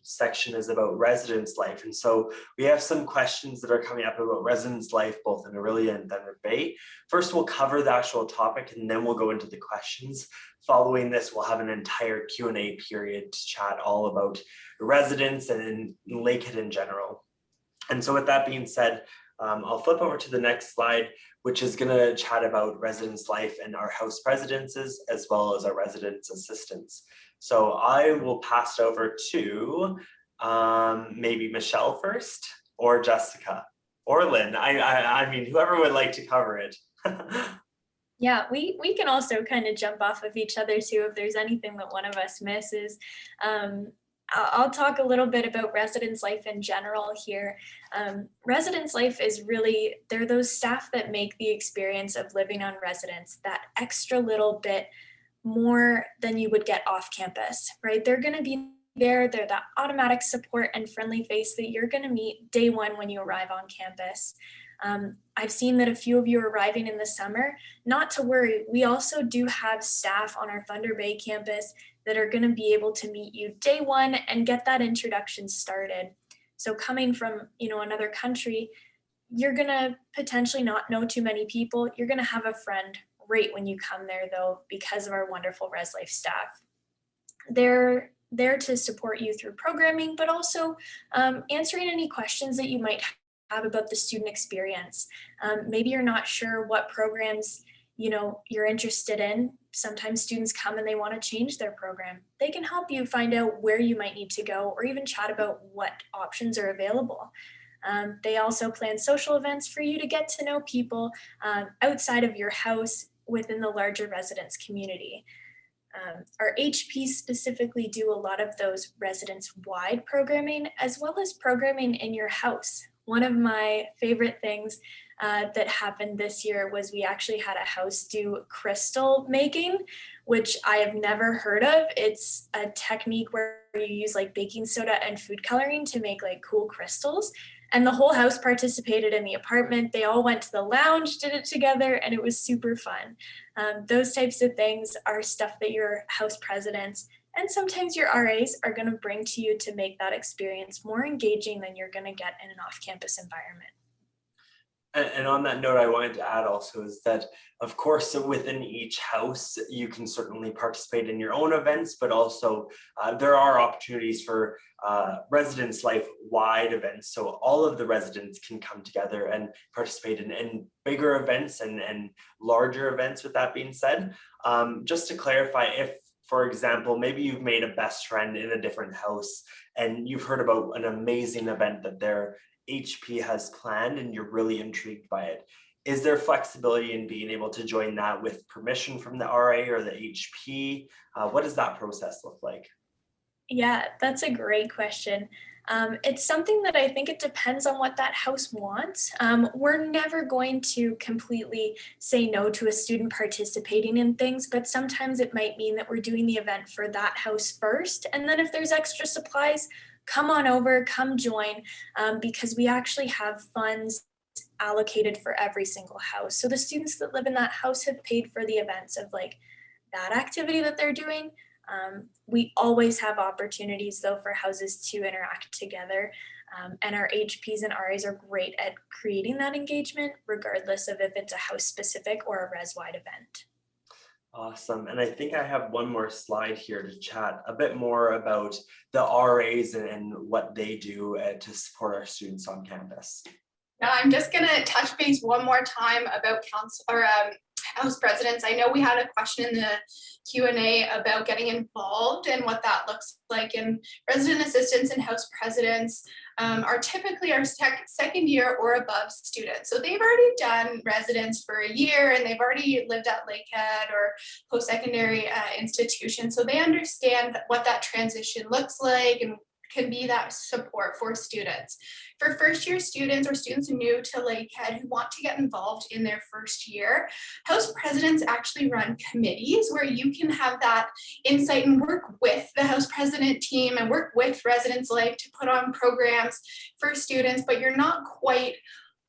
section is about residence life. And so we have some questions that are coming up about residence life, both in Orillia and Thunder Bay. First, we'll cover the actual topic and then we'll go into the questions. Following this, we'll have an entire Q&A period to chat all about residence and in Lakehead in general. And so with that being said, I'll flip over to the next slide, which is going to chat about residence life and our house presidences, as well as our residence assistants. So I will pass it over to maybe Michelle first, or Jessica, or Lynn. I mean, whoever would like to cover it. Yeah, we can also kind of jump off of each other too if there's anything that one of us misses. I'll talk a little bit about residence life in general here. Residence life is really, they're those staff that make the experience of living on residence that extra little bit more than you would get off campus, right? They're going to be there. They're that automatic support and friendly face that you're going to meet day one when you arrive on campus. I've seen that a few of you are arriving in the summer. Not to worry, we also do have staff on our Thunder Bay campus that are going to be able to meet you day one and get that introduction started. So coming from, another country, you're going to potentially not know too many people. You're going to have a friend right when you come there, though, because of our wonderful Res Life staff. They're there to support you through programming, but also answering any questions that you might have about the student experience. Maybe you're not sure what programs you're interested in. Sometimes students come and they want to change their program. They can help you find out where you might need to go or even chat about what options are available. They also plan social events for you to get to know people outside of your house within the larger residence community. Our HPs specifically do a lot of those residence-wide programming as well as programming in your house. One of my favorite things that happened this year was we actually had a house do crystal making, which I have never heard of. It's a technique where you use like baking soda and food coloring to make like cool crystals. And the whole house participated in the apartment. They all went to the lounge, did it together, and it was super fun. Those types of things are stuff that your house presidents and sometimes your RAs are going to bring to you to make that experience more engaging than you're going to get in an off-campus environment. And on that note, I wanted to add also is that, of course, within each house, you can certainly participate in your own events, but also there are opportunities for residence life-wide events. So all of the residents can come together and participate in bigger events and larger events. With that being said, just to clarify, if, for example, maybe you've made a best friend in a different house and you've heard about an amazing event that their HP has planned and you're really intrigued by it. Is there flexibility in being able to join that with permission from the RA or the HP? What does that process look like? Yeah, that's a great question. It's something that I think it depends on what that house wants. We're never going to completely say no to a student participating in things, but sometimes it might mean that we're doing the event for that house first. And then if there's extra supplies, come on over, come join, because we actually have funds allocated for every single house. So the students that live in that house have paid for the events of like that activity that they're doing. We always have opportunities though for houses to interact together. And our HPs and RAs are great at creating that engagement, regardless of if it's a house specific or a res-wide event. Awesome. And I think I have one more slide here to chat a bit more about the RAs and what they do to support our students on campus. Now, I'm just going to touch base one more time about council or house presidents. I know we had a question in the Q&A about getting involved and what that looks like. And resident assistants and house presidents are typically our second year or above students. So they've already done residence for a year and they've already lived at Lakehead or post-secondary institutions. So they understand what that transition looks like and can be that support for students. For first year students or students new to Lakehead who want to get involved in their first year, house presidents actually run committees where you can have that insight and work with the house president team and work with Residence Life to put on programs for students, but you're not quite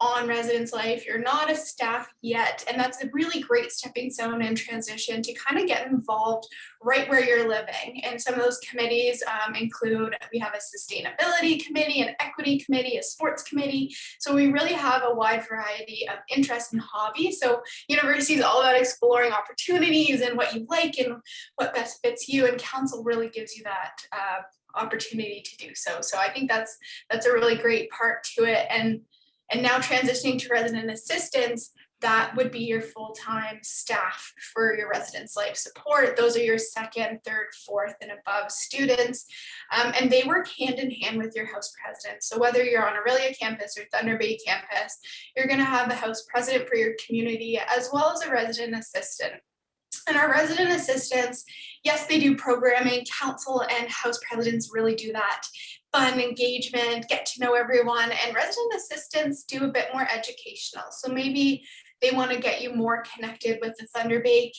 on residence life, you're not a staff yet, and that's a really great stepping stone and transition to kind of get involved right where you're living. And some of those committees include, we have a sustainability committee, an equity committee, a sports committee. So we really have a wide variety of interests and hobbies. So university is all about exploring opportunities and what you like and what best fits you, and council really gives you that opportunity to do so. So I think that's a really great part to it. And now transitioning to resident assistants, that would be your full-time staff for your residence life support. Those are your second, third, fourth, and above students. And they work hand in hand with your house president. So whether you're on Orillia campus or Thunder Bay campus, you're gonna have a house president for your community as well as a resident assistant. And our resident assistants, yes, they do programming. Council and house presidents really do that. Fun engagement, get to know everyone, and resident assistants do a bit more educational. So maybe they want to get you more connected with the Thunder Bay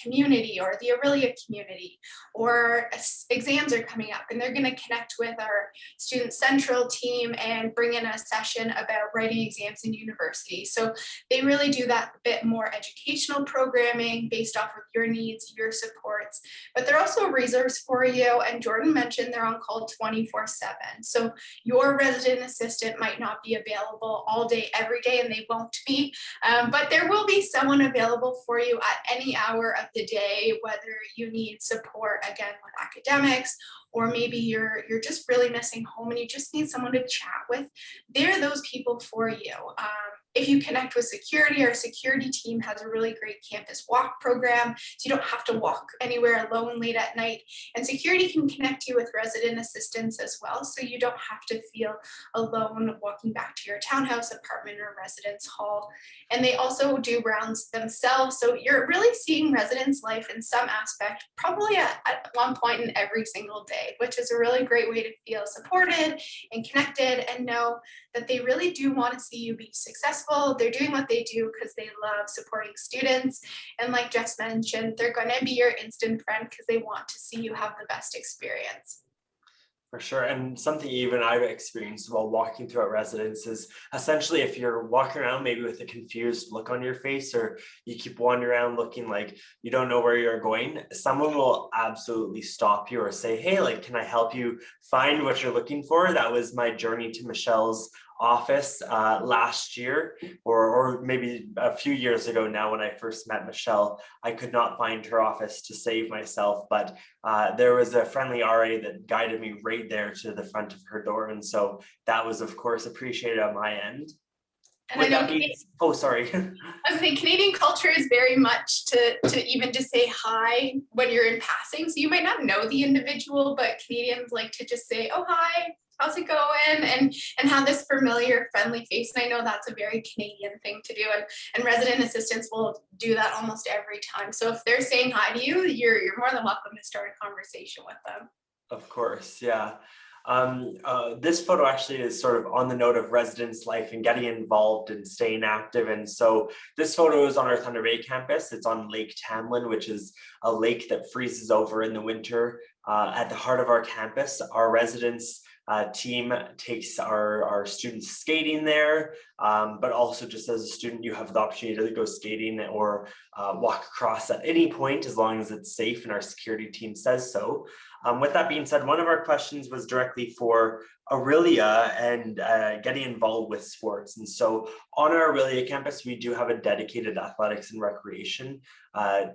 community or the Orillia community, or exams are coming up and they're going to connect with our student central team and bring in a session about writing exams in university. So they really do that bit more educational programming based off of your needs, your supports, but they're also a resource for you. And Jordan mentioned they're on call 24/7. So your resident assistant might not be available all day, every day, and they won't be, but there will be someone available for you at any hour of the day, whether you need support again with academics, or maybe you're just really missing home and you just need someone to chat with. They're those people for you. If you connect with security, our security team has a really great campus walk program, so you don't have to walk anywhere alone late at night. And security can connect you with resident assistants as well, so you don't have to feel alone walking back to your townhouse, apartment, or residence hall. And they also do rounds themselves, so you're really seeing residence life in some aspect, probably at one point in every single day, which is a really great way to feel supported and connected and know that they really do want to see you be successful. They're doing what they do because they love supporting students. And like Jess mentioned, they're going to be your instant friend because they want to see you have the best experience. For sure. And something even I've experienced while walking through a residence is essentially if you're walking around maybe with a confused look on your face, or you keep wandering around looking like you don't know where you're going, someone will absolutely stop you or say, hey, like, can I help you find what you're looking for? That was my journey to Michelle's office last year, or maybe a few years ago now. When I first met Michelle, I could not find her office to save myself, but there was a friendly RA that guided me right there to the front of her door, and so that was of course appreciated on my end. And I know oh, sorry. I was saying Canadian culture is very much to even just say hi when you're in passing. So you might not know the individual, but Canadians like to just say, oh, hi, how's it going? And have this familiar, friendly face. And I know that's a very Canadian thing to do. And resident assistants will do that almost every time. So if they're saying hi to you, you're more than welcome to start a conversation with them. Of course, yeah. This photo actually is sort of on the note of residence life and getting involved and staying active. And so this photo is on our Thunder Bay campus. It's on Lake Tamlin, which is a lake that freezes over in the winter. At the heart of our campus, our residents team takes our students skating there, but also just as a student, you have the opportunity to go skating or walk across at any point as long as it's safe and our security team says so. With that being said, one of our questions was directly for Orillia and getting involved with sports. And so on our Orillia campus, we do have a dedicated athletics and recreation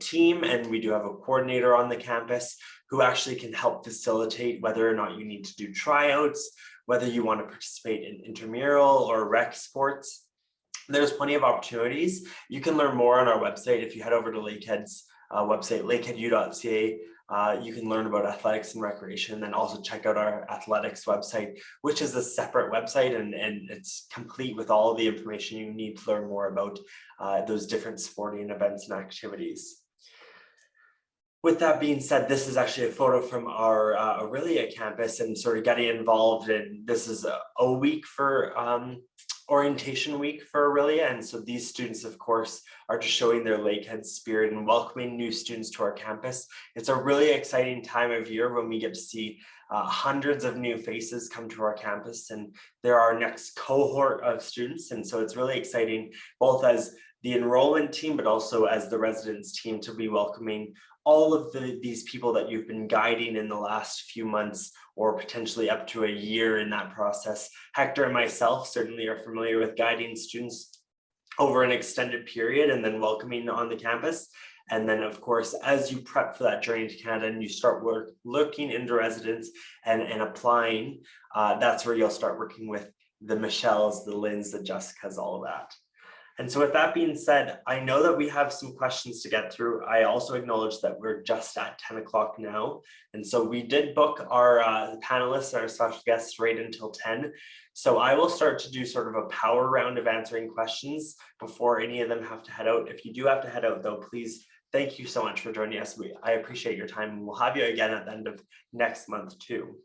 team, and we do have a coordinator on the campus who actually can help facilitate whether or not you need to do tryouts, whether you want to participate in intramural or rec sports. There's plenty of opportunities. You can learn more on our website. If you head over to Lakehead's website, lakeheadu.ca, you can learn about athletics and recreation, and also check out our athletics website, which is a separate website, and it's complete with all of the information you need to learn more about those different sporting events and activities. With that being said, this is actually a photo from our Orillia campus and sort of getting involved in, this is a week for orientation week for Orillia. And so these students, of course, are just showing their Lakehead spirit and welcoming new students to our campus. It's a really exciting time of year when we get to see hundreds of new faces come to our campus, and they're our next cohort of students. And so it's really exciting, both as the enrollment team, but also as the residence team, to be welcoming all of these people that you've been guiding in the last few months, or potentially up to a year in that process. Hector and myself certainly are familiar with guiding students over an extended period and then welcoming on the campus. And then, of course, as you prep for that journey to Canada and you start looking into residence and applying, that's where you'll start working with the Michelles, the Lyns, the Jessicas, all of that. And so with that being said, I know that we have some questions to get through. I also acknowledge that we're just at 10 o'clock now. And so we did book our panelists, our special guests, right until 10. So I will start to do sort of a power round of answering questions before any of them have to head out. If you do have to head out though, please, thank you so much for joining us. I appreciate your time, and we'll have you again at the end of next month too.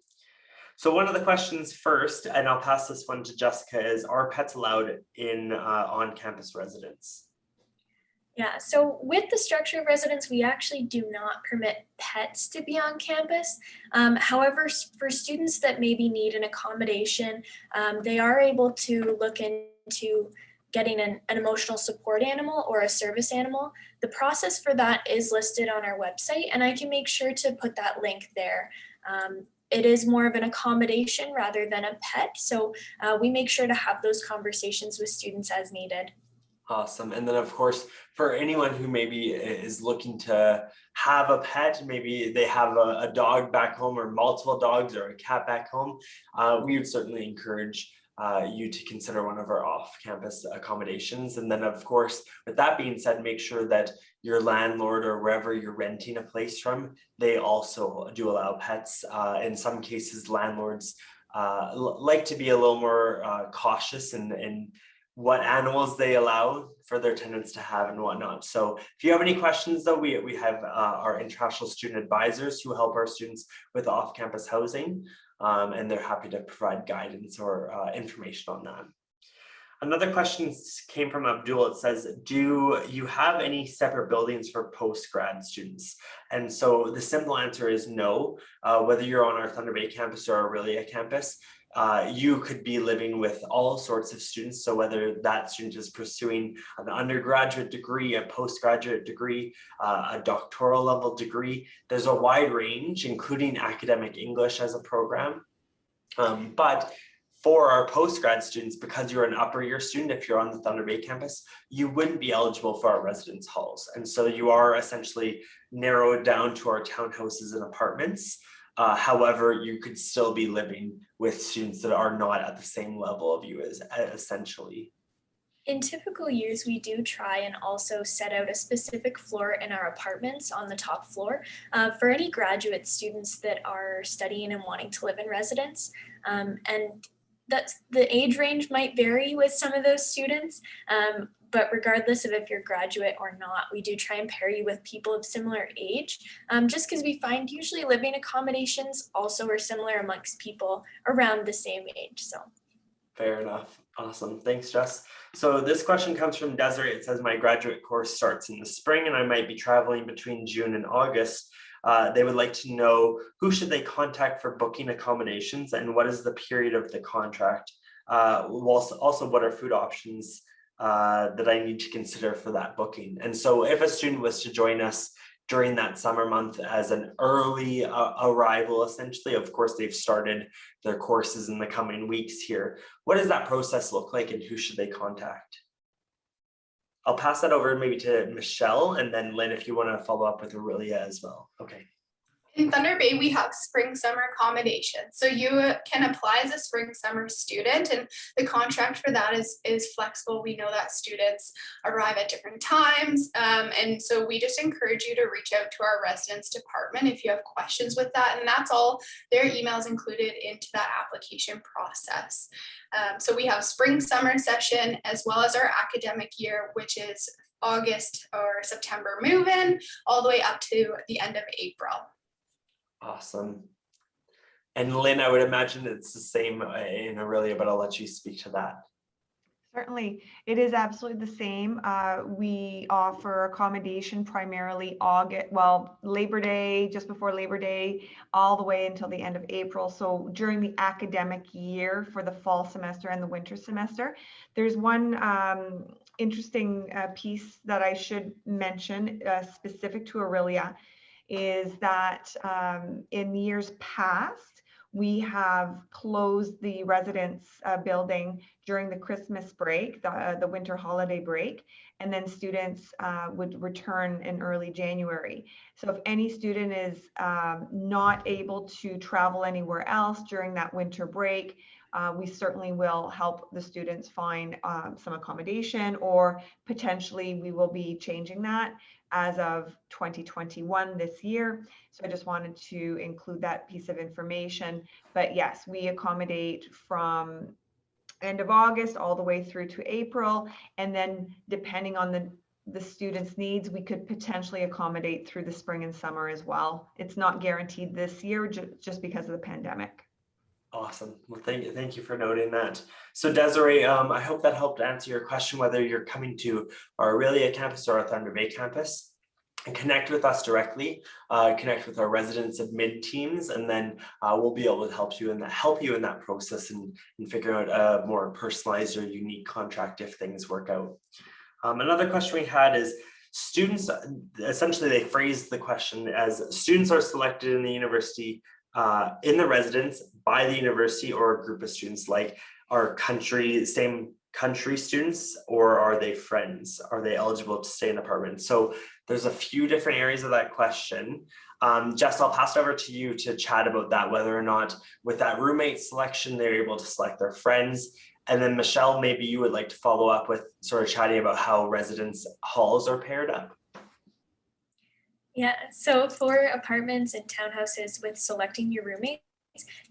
So one of the questions first, and I'll pass this one to Jessica, is, are pets allowed in on-campus residence? Yeah, so with the structure of residence, we actually do not permit pets to be on campus. However, for students that maybe need an accommodation, they are able to look into getting an emotional support animal or a service animal. The process for that is listed on our website, and I can make sure to put that link there. It is more of an accommodation rather than a pet, so we make sure to have those conversations with students as needed. Awesome. And then, of course, for anyone who maybe is looking to have a pet, maybe they have a dog back home or multiple dogs or a cat back home, we would certainly encourage you to consider one of our off-campus accommodations. And then, of course, with that being said, make sure that your landlord or wherever you're renting a place from, they also do allow pets. In some cases, landlords like to be a little more cautious in what animals they allow for their tenants to have and whatnot. So if you have any questions though, we have our international student advisors who help our students with off-campus housing, and they're happy to provide guidance or information on that. Another question came from Abdul. It says, do you have any separate buildings for post-grad students? And so the simple answer is no. Whether you're on our Thunder Bay campus or Orillia campus, you could be living with all sorts of students. So whether that student is pursuing an undergraduate degree, a postgraduate degree, a doctoral level degree, there's a wide range, including academic English as a program. But for our postgrad students, because you're an upper year student, if you're on the Thunder Bay campus, you wouldn't be eligible for our residence halls. And so you are essentially narrowed down to our townhouses and apartments. However, you could still be living with students that are not at the same level of you as essentially. In typical years, we do try and also set out a specific floor in our apartments on the top floor for any graduate students that are studying and wanting to live in residence. And that's the age range might vary with some of those students, but regardless of if you're graduate or not, we do try and pair you with people of similar age, just because we find usually living accommodations also are similar amongst people around the same age. So. Fair enough. Awesome. Thanks, Jess. So this question comes from Desiree. It says, my graduate course starts in the spring and I might be traveling between June and August. They would like to know, who should they contact for booking accommodations and what is the period of the contract? Also, what are food options that I need to consider for that booking? And so if a student was to join us during that summer month as an early arrival, essentially, of course, they've started their courses in the coming weeks here. What does that process look like and who should they contact? I'll pass that over maybe to Michelle, and then Lynn, if you want to follow up with Orillia as well. Okay. In Thunder Bay, we have spring summer accommodation. So you can apply as a spring summer student, and the contract for that is flexible. We know that students arrive at different times. And so we just encourage you to reach out to our residence department if you have questions with that. And that's all, their emails included into that application process. So we have spring summer session as well as our academic year, which is August or September move-in all the way up to the end of April. Awesome. And Lynn, I would imagine it's the same in Orillia, but I'll let you speak to that. Certainly, it is absolutely the same. We offer accommodation primarily Labor Day, just before Labor Day, all the way until the end of April. So during the academic year for the fall semester and the winter semester, there's one interesting piece that I should mention specific to Orillia is that in years past, we have closed the residence building during the Christmas break, the winter holiday break, and then students would return in early January. So if any student is not able to travel anywhere else during that winter break, we certainly will help the students find some accommodation, or potentially we will be changing that as of 2021 this year. So I just wanted to include that piece of information. But yes, we accommodate from end of August all the way through to April. And then depending on the students' needs, we could potentially accommodate through the spring and summer as well. It's not guaranteed this year just because of the pandemic. Awesome. Well, thank you for noting that. So Desiree, I hope that helped answer your question, whether you're coming to our Orillia campus or our Thunder Bay campus. And connect with us directly, connect with our residents admin teams, and then we'll be able to help you in that process and figure out a more personalized or unique contract if things work out. Another question we had is, students, essentially they phrased the question as students are selected in the university, in the residence by the university or a group of students, like our same country students, or are they friends? Are they eligible to stay in an apartment? So there's a few different areas of that question. Jess, I'll pass it over to you to chat about that, whether or not with that roommate selection, they're able to select their friends. And then Michelle, maybe you would like to follow up with sort of chatting about how residence halls are paired up. Yeah, so for apartments and townhouses with selecting your roommate,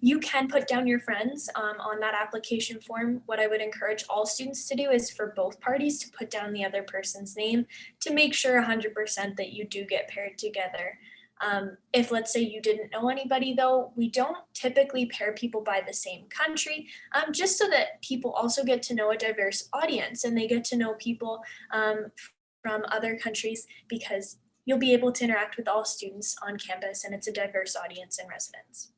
you can put down your friends on that application form. What I would encourage all students to do is for both parties to put down the other person's name to make sure 100% that you do get paired together. If let's say you didn't know anybody though, we don't typically pair people by the same country, just so that people also get to know a diverse audience and they get to know people from other countries, because you'll be able to interact with all students on campus and it's a diverse audience and residents.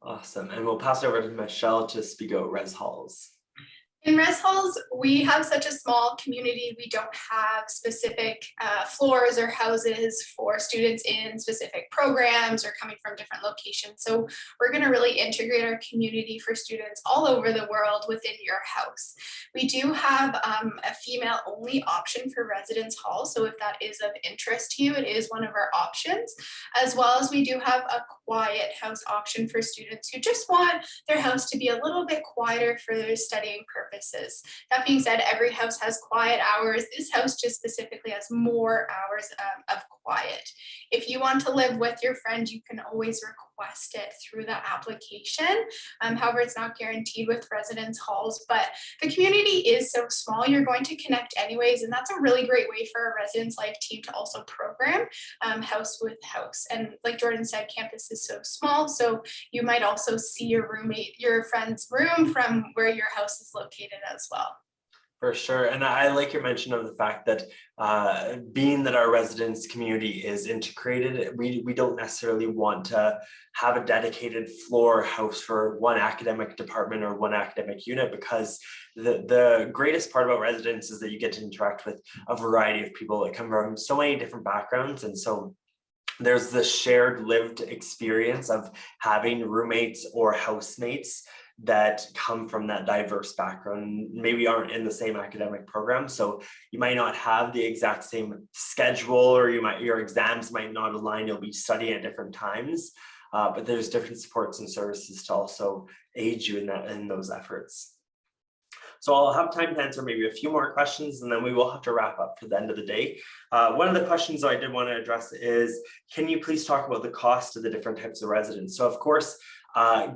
Awesome. And we'll pass it over to Michelle to speak about res halls. In res halls, we have such a small community. We don't have specific floors or houses for students in specific programs or coming from different locations. So we're going to really integrate our community for students all over the world within your house. We do have a female only option for residence hall. So if that is of interest to you, it is one of our options, as well as we do have a quiet house option for students who just want their house to be a little bit quieter for their studying purposes. That being said, every house has quiet hours. This house just specifically has more hours of quiet. If you want to live with your friend, you can always request it through the application. However, it's not guaranteed with residence halls, but the community is so small, you're going to connect anyways, and that's a really great way for a residence life team to also program house with house. And like Jordan said, campus is so small, so you might also see your friend's room from where your house is located as well. For sure. And I like your mention of the fact that being that our residence community is integrated, we don't necessarily want to have a dedicated floor house for one academic department or one academic unit, because the greatest part about residence is that you get to interact with a variety of people that come from so many different backgrounds. And so there's the shared lived experience of having roommates or housemates that come from that diverse background, maybe aren't in the same academic program. So you might not have the exact same schedule, or your exams might not align. You'll be studying at different times, but there's different supports and services to also aid you in those efforts. So I'll have time to answer maybe a few more questions, and then we will have to wrap up for the end of the day. One of the questions I did want to address is, can you please talk about the cost of the different types of residence? So of course,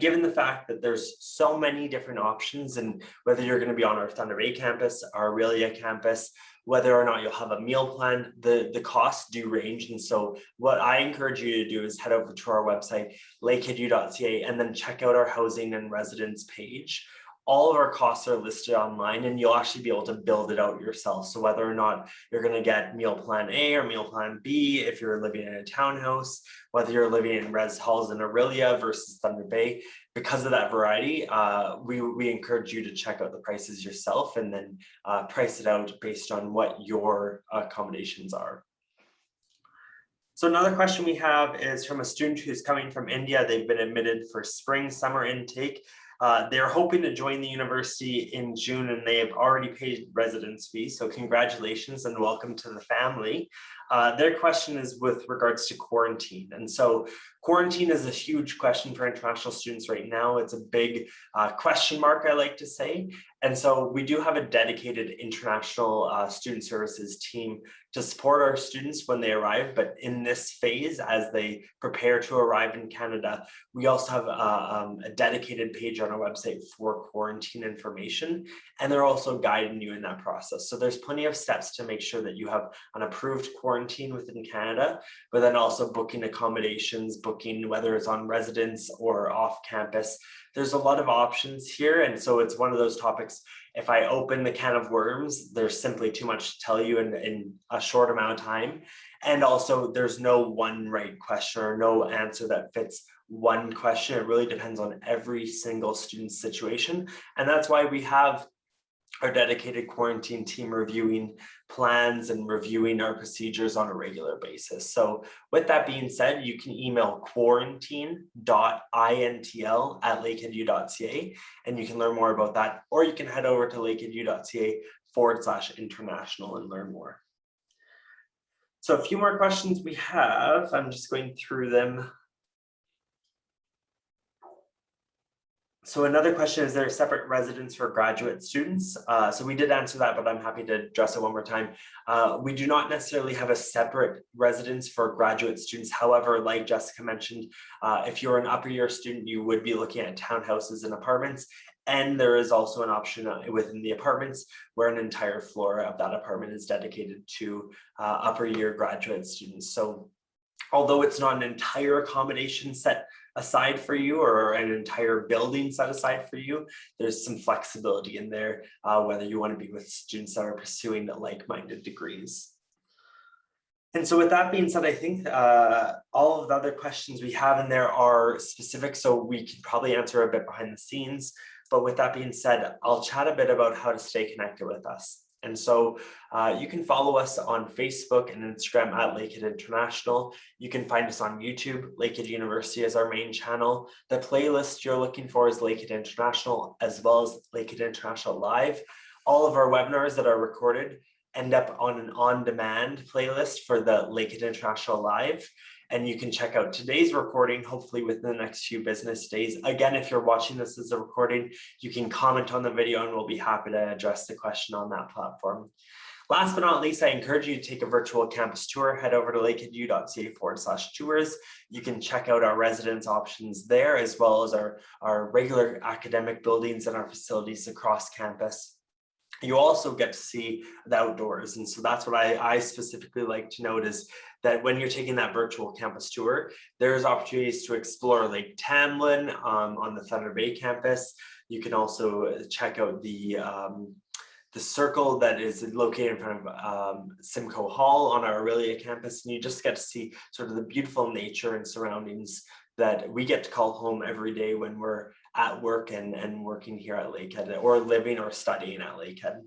given the fact that there's so many different options, and whether you're going to be on our Thunder Bay campus, our Orillia campus, whether or not you'll have a meal plan, the costs do range. And so what I encourage you to do is head over to our website, lakeheadu.ca, and then check out our housing and residence page. all of our costs are listed online, and you'll actually be able to build it out yourself. So whether or not you're going to get meal plan A or meal plan B, if you're living in a townhouse, whether you're living in res halls in Orillia versus Thunder Bay, because of that variety, we encourage you to check out the prices yourself and then price it out based on what your accommodations are. So another question we have is from a student who's coming from India. They've been admitted for spring, summer intake. They're hoping to join the university in June, and they have already paid residence fees. So congratulations and welcome to the family. Their question is with regards to quarantine. And so quarantine is a huge question for international students right now. It's a big question mark, I like to say. And so we do have a dedicated international student services team to support our students when they arrive. But in this phase, as they prepare to arrive in Canada, we also have a dedicated page on our website for quarantine information. And they're also guiding you in that process. So there's plenty of steps to make sure that you have an approved quarantine within Canada, but then also booking accommodations, booking whether it's on residence or off campus. There's a lot of options here. And so it's one of those topics, if I open the can of worms, there's simply too much to tell you in a short amount of time. And also there's no one right question or no answer that fits one question. It really depends on every single student's situation. And that's why we have our dedicated quarantine team reviewing plans and reviewing our procedures on a regular basis. So with that being said, you can email quarantine.intl@lakeheadu.ca and you can learn more about that, or you can head over to lakeheadu.ca/international and learn more. So a few more questions we have. I'm just going through them. So another question, is there a separate residence for graduate students? So we did answer that, but I'm happy to address it one more time. We do not necessarily have a separate residence for graduate students. However, like Jessica mentioned, if you're an upper year student, you would be looking at townhouses and apartments. And there is also an option within the apartments where an entire floor of that apartment is dedicated to upper year graduate students. So although it's not an entire accommodation set aside for you or an entire building set aside for you, there's some flexibility in there, whether you want to be with students that are pursuing like-minded degrees. And so with that being said, I think all of the other questions we have in there are specific, so we could probably answer a bit behind the scenes. But with that being said, I'll chat a bit about how to stay connected with us. And so you can follow us on Facebook and Instagram at Lakehead International. You can find us on YouTube. Lakehead University is our main channel. The playlist you're looking for is Lakehead International, as well as Lakehead International Live. All of our webinars that are recorded end up on an on-demand playlist for the Lakehead International Live. And you can check out today's recording, hopefully within the next few business days. Again, if you're watching this as a recording, you can comment on the video and we'll be happy to address the question on that platform. Last but not least, I encourage you to take a virtual campus tour. Head over to lakeheadu.ca/tours. You can check out our residence options there, as well as our regular academic buildings and our facilities across campus. You also get to see the outdoors. And so that's what I specifically like to note is that when you're taking that virtual campus tour, there's opportunities to explore Lake Tamlin on the Thunder Bay campus. You can also check out the circle that is located in front of Simcoe Hall on our Orillia campus. And you just get to see sort of the beautiful nature and surroundings that we get to call home every day when we're at work and working here at Lakehead, or living or studying at Lakehead.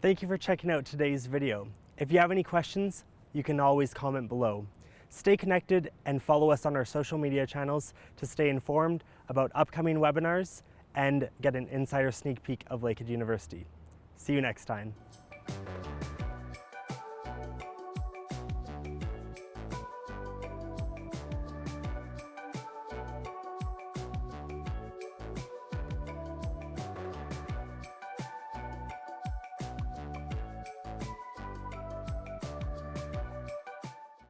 Thank you for checking out today's video. If you have any questions, you can always comment below. Stay connected and follow us on our social media channels to stay informed about upcoming webinars and get an insider sneak peek of Lakehead University. See you next time.